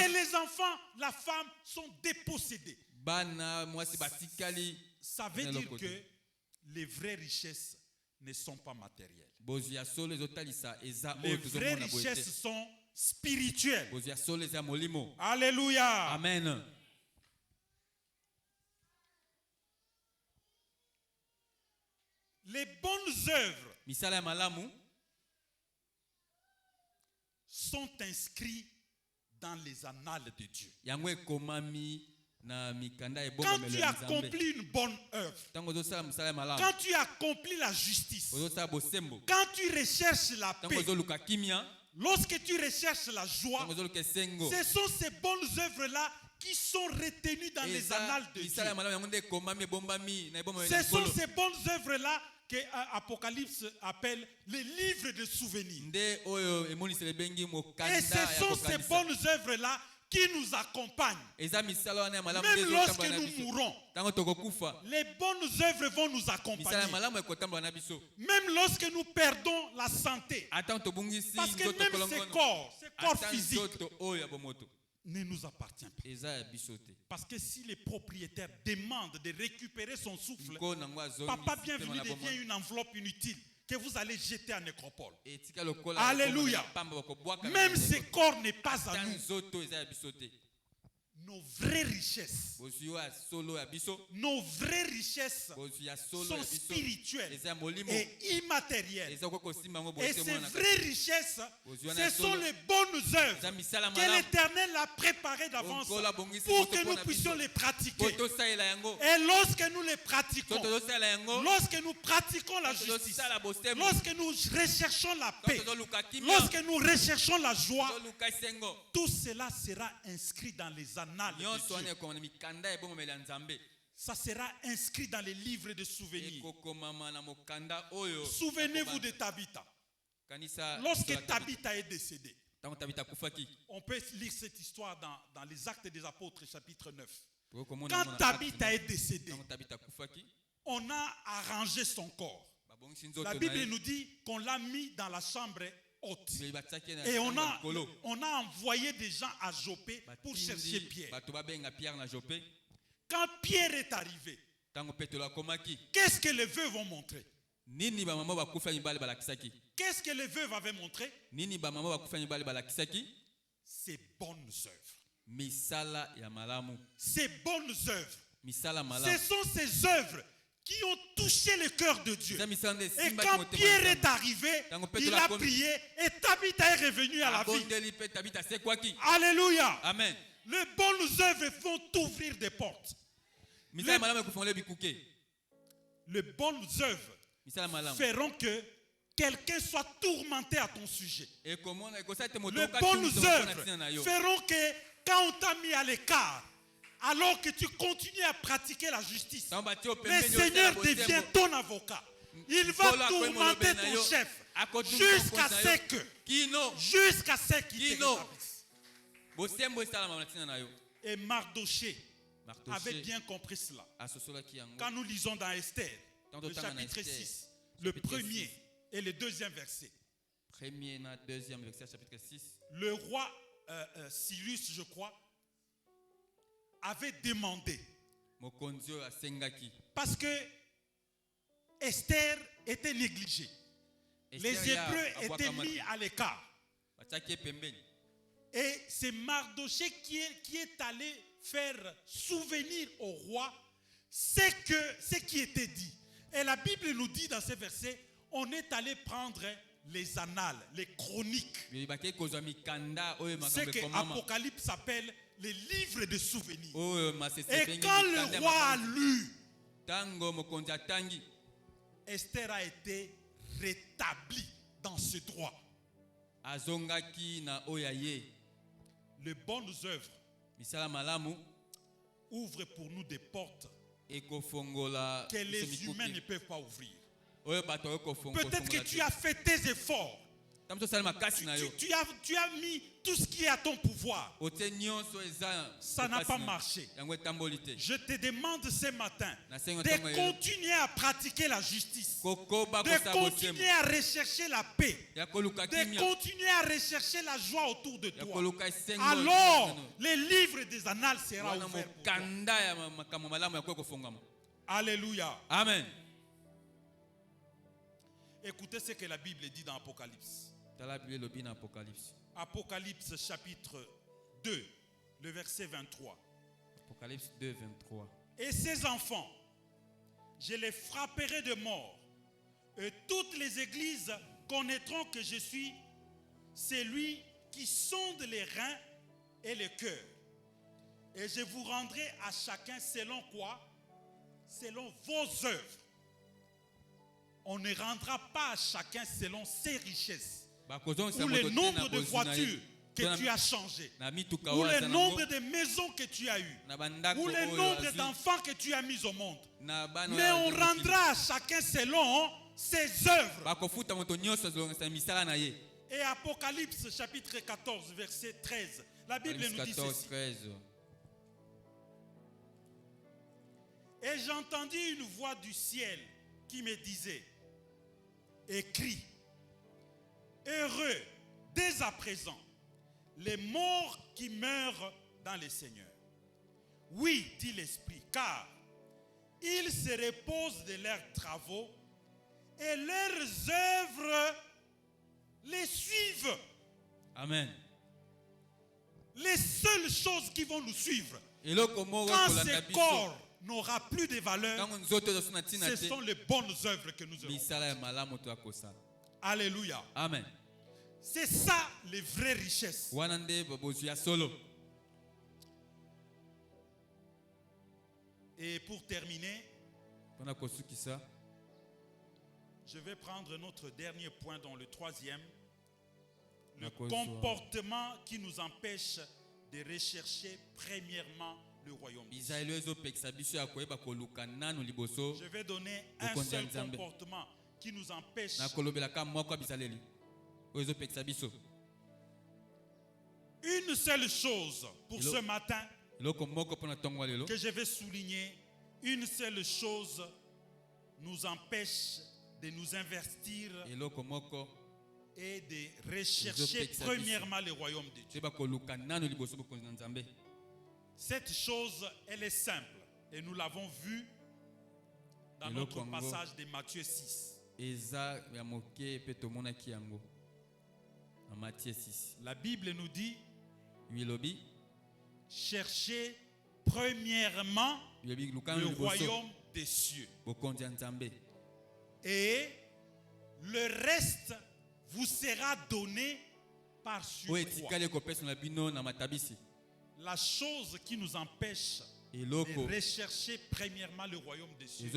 les enfants, la femme sont dépossédés. Ça veut dire que les vraies richesses ne sont pas matérielles. Les vraies richesses sont spirituelles. Alléluia. Amen. Les bonnes œuvres sont inscrits dans les annales de Dieu. Quand tu accomplis une bonne œuvre, quand tu accomplis la justice, quand tu recherches la paix, lorsque tu recherches la joie, ce sont ces bonnes œuvres-là qui sont retenues dans les annales de Dieu. Ce sont ces bonnes œuvres-là que Apocalypse appelle les livres de souvenirs. Et ce sont ces bonnes œuvres-là qui nous accompagnent. Même lorsque nous mourrons, les bonnes œuvres vont nous accompagner. Même lorsque nous perdons la santé. Parce que même ces corps physiques ne nous appartient pas. Parce que si les propriétaires demandent de récupérer son souffle, papa bienvenu devient une enveloppe inutile que vous allez jeter en nécropole. Alléluia. Même ce corps n'est pas à nous. nos vraies richesses, nos vraies richesses sont spirituelles et immatérielles. Et ces vraies richesses, ce sont les bonnes œuvres que l'Éternel a préparées d'avance pour que nous puissions les pratiquer. Et lorsque nous les pratiquons, lorsque nous pratiquons la justice, lorsque nous recherchons la paix, lorsque nous recherchons la joie, tout cela sera inscrit dans les annales de Dieu. Ça sera inscrit dans les livres de souvenirs. Souvenez-vous de Tabitha. Lorsque Tabitha est décédée, on peut lire cette histoire dans les Actes des Apôtres, chapitre 9. Quand Tabitha est décédée, on a arrangé son corps. La Bible nous dit qu'on l'a mis dans la chambre haute. Et on a envoyé des gens à Joppé pour chercher Pierre. Quand Pierre est arrivé, qu'est-ce que les veuves ont montré? Qu'est-ce que les veuves avaient montré? Ces bonnes œuvres. Ces bonnes œuvres. Ce sont ces œuvres qui ont touché le cœur de Dieu. Et quand Pierre est arrivé, il a prié et Tabitha est revenue à la vie. Alléluia. Amen. Les bonnes œuvres vont t'ouvrir des portes. Les bonnes œuvres feront que quelqu'un soit tourmenté à ton sujet. Les bonnes œuvres feront que quand on t'a mis à l'écart, alors que tu continues à pratiquer la justice, le Seigneur devient ton avocat. Il va tourmenter ton chef jusqu'à ce qu'il te rétablisse. Et Mardoché avait bien compris cela. Quand nous lisons dans Esther, le chapitre 6, le premier et le deuxième verset. Le roi Cyrus, je crois, avait demandé, parce que Esther était négligée, les Hébreux étaient mis à l'écart, et c'est Mardoché qui est allé faire souvenir au roi ce qui était dit. Et la Bible nous dit dans ces versets, on est allé prendre les annales, les chroniques, ce que Apocalypse s'appelle les livres de souvenirs. Et quand le roi a lu, Esther a été rétablie dans ce droit. Les bonnes œuvres ouvrent pour nous des portes que les humains ne peuvent pas ouvrir. Peut-être que tu as fait tes efforts. Tu as mis tout ce qui est à ton pouvoir. Ça n'a pas marché. Je te demande ce matin de continuer à pratiquer la justice, de continuer à rechercher la paix, de continuer à rechercher la joie autour de toi. Alors, les livres des annales seront ouverts pour toi. Alléluia. Amen. Écoutez ce que la Bible dit dans Apocalypse. Apocalypse chapitre 2, le verset 23. Apocalypse 2, 23. Et ces enfants, je les frapperai de mort, et toutes les églises connaîtront que je suis celui qui sonde les reins et les cœurs. Et je vous rendrai à chacun selon quoi? Selon vos œuvres. On ne rendra pas à chacun selon ses richesses, ou le nombre de voitures que tu as changé, ou le nombre de maisons que tu as eues, ou le nombre d'enfants que tu as mis au monde. Mais on rendra à chacun selon ses œuvres. Et Apocalypse chapitre 14 verset 13, la Bible nous dit ceci. Et j'entendis une voix du ciel qui me disait: écris, heureux dès à présent les morts qui meurent dans le Seigneur. Oui, dit l'Esprit, car ils se reposent de leurs travaux et leurs œuvres les suivent. Amen. les seules choses qui vont nous suivre, quand ce corps n'aura plus de valeur, ce sont les bonnes œuvres que nous aurons. Alléluia. Amen. C'est ça les vraies richesses. Et pour terminer, je vais prendre notre dernier point, dans le troisième. Le comportement qui nous empêche de rechercher premièrement le royaume. Je vais donner un seul comportement qui nous empêche. Une seule chose pour ce matin que je vais souligner. Une seule chose nous empêche de nous investir et de rechercher premièrement le royaume de Dieu. Cette chose, elle est simple et nous l'avons vu dans notre passage de Matthieu 6. La Bible nous dit: cherchez premièrement le royaume des cieux, et le reste vous sera donné par surcroît. La chose qui nous empêche de rechercher premièrement le royaume des cieux,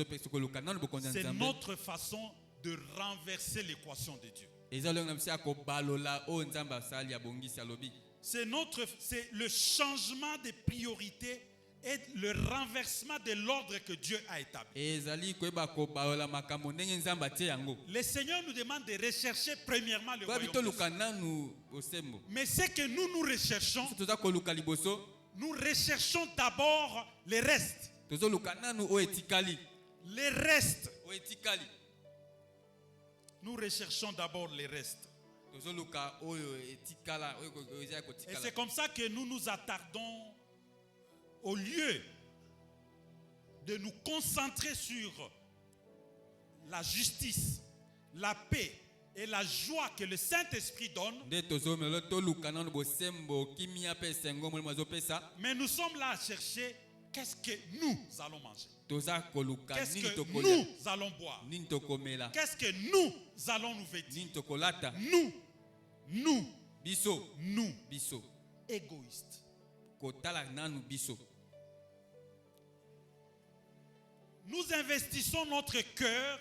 c'est notre façon de renverser l'équation de Dieu. C'est le changement de priorité et le renversement de l'ordre que Dieu a établi. Le Seigneur nous demande de rechercher premièrement le royaume de Dieu. Mais ce que nous recherchons, nous recherchons d'abord les restes. Les restes. Nous recherchons d'abord les restes. Et c'est comme ça que nous nous attardons, au lieu de nous concentrer sur la justice, la paix et la joie que le Saint-Esprit donne. Mais nous sommes là à chercher qu'est-ce que nous allons manger. Qu'est-ce que nous allons boire. Qu'est-ce que nous allons nous vêtir. Nous, égoïstes. Nous investissons notre cœur,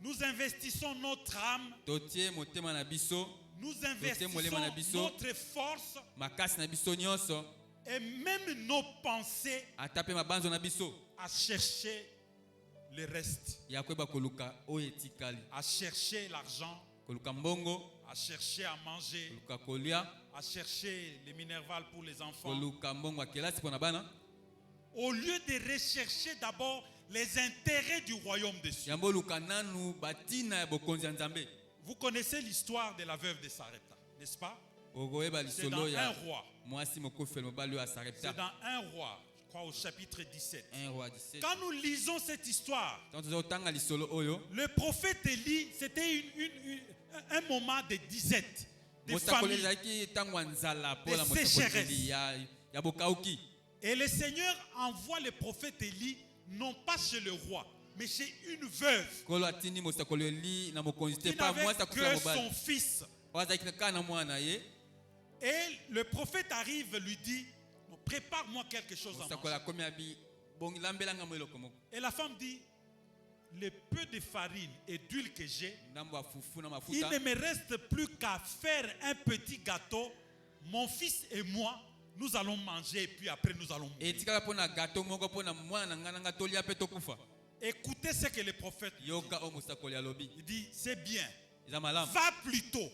nous investissons notre âme, nous investissons notre force et même nos pensées à chercher le reste, à chercher l'argent, à chercher à manger, à chercher les minervales pour les enfants, au lieu de rechercher d'abord les intérêts du royaume des cieux. Vous connaissez l'histoire de la veuve de Sarepta, n'est-ce pas? C'est dans un roi. C'est dans un roi, je crois au chapitre 17. Quand nous lisons cette histoire, le prophète Élie, c'était un moment de disette, de famine, de sécheresse. Et le Seigneur envoie le prophète Élie, non pas chez le roi, mais chez une veuve qui n'avait que son fils. Et le prophète arrive et lui dit: prépare-moi quelque chose à manger. Et la femme dit: le peu de farine et d'huile que j'ai, il ne me reste plus qu'à faire un petit gâteau. Mon fils et moi, nous allons manger et puis après nous allons mourir. Écoutez ce que le prophète dit. Il dit: c'est bien, va plutôt,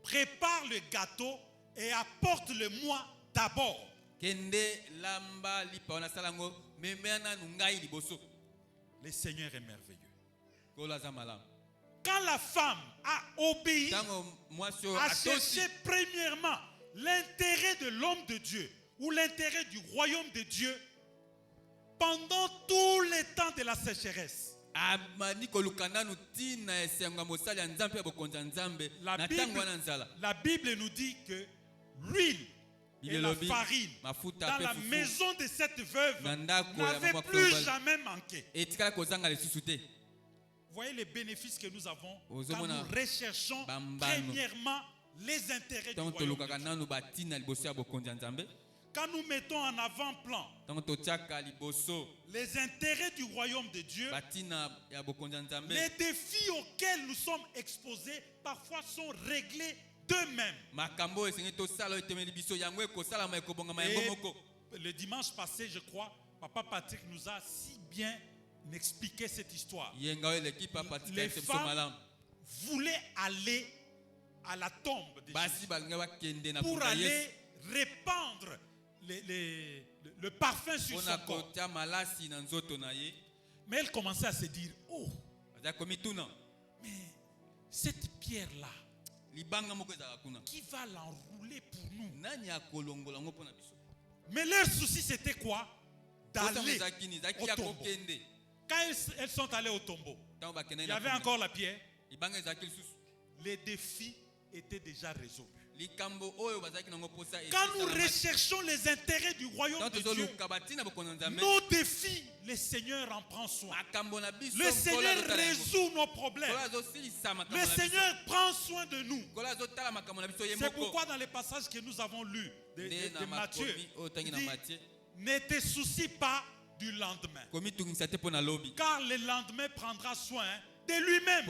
prépare le gâteau et apporte-le moi d'abord. Le Seigneur est merveilleux. Quand la femme a obéi, a cherché premièrement l'intérêt de l'homme de Dieu ou l'intérêt du royaume de Dieu pendant tout le temps de la sécheresse, la Bible nous dit que l'huile et la farine dans la maison de cette veuve n'avait plus jamais manqué. Vous voyez les bénéfices que nous avons quand nous recherchons premièrement les intérêts du royaume de Dieu. Quand nous mettons en avant-plan les intérêts du royaume de Dieu, les défis auxquels nous sommes exposés parfois sont réglés d'eux-mêmes. Et le dimanche passé, je crois, Papa Patrick nous a si bien expliqué cette histoire. Les femmes voulaient aller à la tombe de Jésus pour aller répandre le parfum sur son corps. Mais elle commençait à se dire, oh, mais cette pierre-là, qui va l'enrouler pour nous? Mais leur souci c'était quoi? D'aller au tombeau. Quand elles sont allées au tombeau, il y avait encore la pierre. Les défis étaient déjà résolus. Quand nous recherchons les intérêts du royaume de Dieu, nos défis, le Seigneur en prend soin. Le Seigneur résout nos problèmes. Le Seigneur prend soin de nous. C'est pourquoi dans les passages que nous avons lus de Matthieu, il dit, ne te soucie pas du lendemain, car le lendemain prendra soin de lui-même.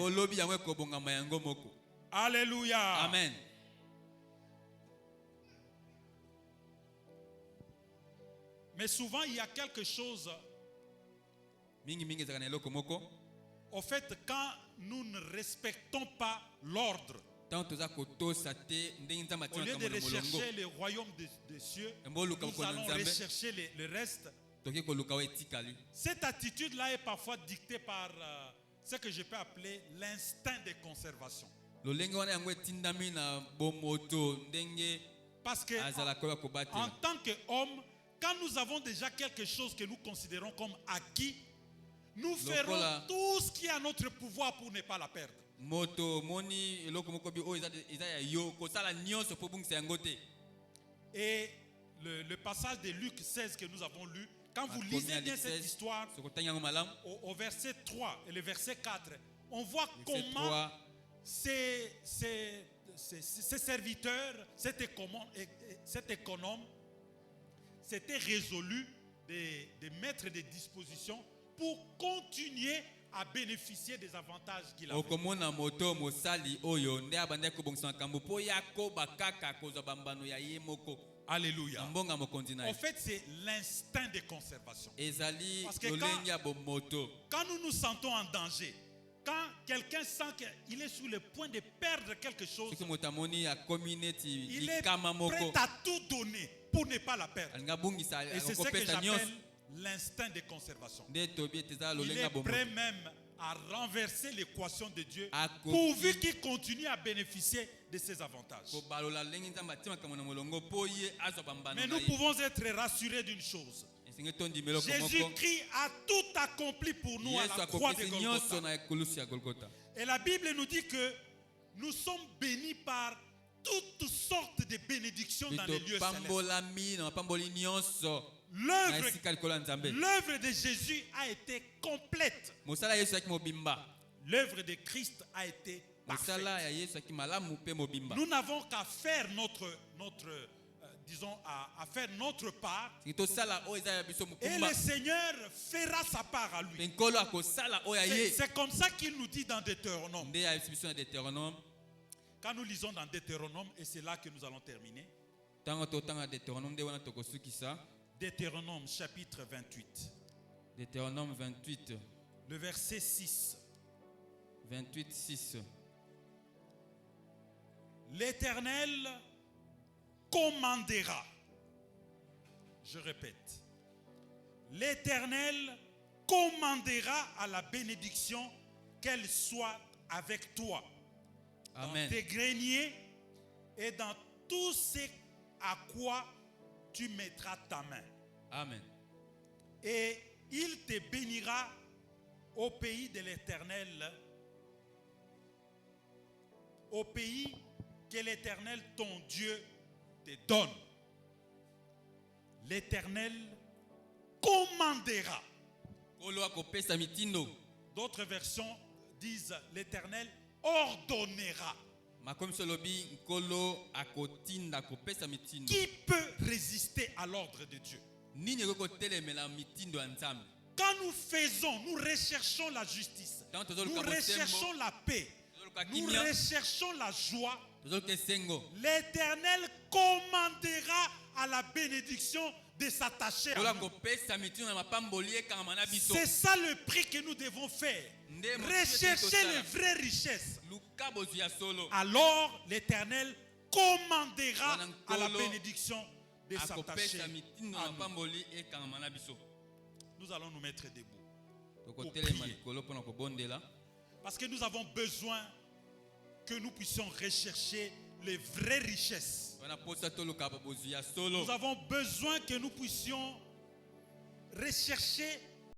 Alléluia. Amen. Mais souvent, il y a quelque chose. Au fait, quand nous ne respectons pas l'ordre, au lieu de rechercher le royaume des cieux, nous allons rechercher le reste. Cette attitude-là est parfois dictée par ce que je peux appeler l'instinct de conservation. Parce que en tant qu'homme, quand nous avons déjà quelque chose que nous considérons comme acquis, nous ferons tout ce qui est à notre pouvoir pour ne pas la perdre. Et le passage de Luc 16 que nous avons lu, quand vous lisez bien cette histoire, au verset 3 et le verset 4, on voit comment ces serviteurs, cet économe, s'était résolu de mettre des dispositions pour continuer à bénéficier des avantages qu'il a. Alléluia. En fait, c'est l'instinct de conservation. Parce que quand nous nous sentons en danger, quand quelqu'un sent qu'il est sur le point de perdre quelque chose, il est prêt à tout donner pour ne pas la perdre. Et c'est ce que j'appelle l'instinct de conservation. Il est prêt même à renverser l'équation de Dieu pourvu qu'il continue à bénéficier de ses avantages. Mais nous pouvons être rassurés d'une chose. Jésus-Christ a tout accompli pour nous à la croix de Golgotha. Et la Bible nous dit que nous sommes bénis par toutes sortes de bénédictions dans les lieux célestes. L'œuvre de Jésus a été complète. L'œuvre de Christ a été parfaite. Nous n'avons qu'à faire disons, à faire notre part. Et le Seigneur fera sa part à lui. C'est comme ça qu'il nous dit dans Deutéronome. Quand nous lisons dans Deutéronome, et c'est là que nous allons terminer. Deutéronome chapitre 28. Deutéronome 28. Le verset 6. 28, 6. L'Éternel commandera. Je répète. L'Éternel commandera à la bénédiction qu'elle soit avec toi. Amen. Dans tes greniers et dans tout ce à quoi tu mettras ta main. Amen. Et il te bénira au pays de l'Éternel, au pays que l'Éternel ton Dieu te donne, l'Éternel commandera. D'autres versions disent l'Éternel ordonnera. Qui peut résister à l'ordre de Dieu? Quand nous faisons, nous recherchons la justice, nous recherchons la paix, nous recherchons la joie, l'Éternel commandera à la bénédiction de s'attacher à nous. C'est ça le prix que nous devons faire. Rechercher les vraies richesses. Alors l'Éternel commandera à la bénédiction de s'attacher à nous. Nous allons nous mettre debout pour prier. Parce que nous avons besoin que nous puissions rechercher les vraies richesses. Nous avons besoin que nous puissions rechercher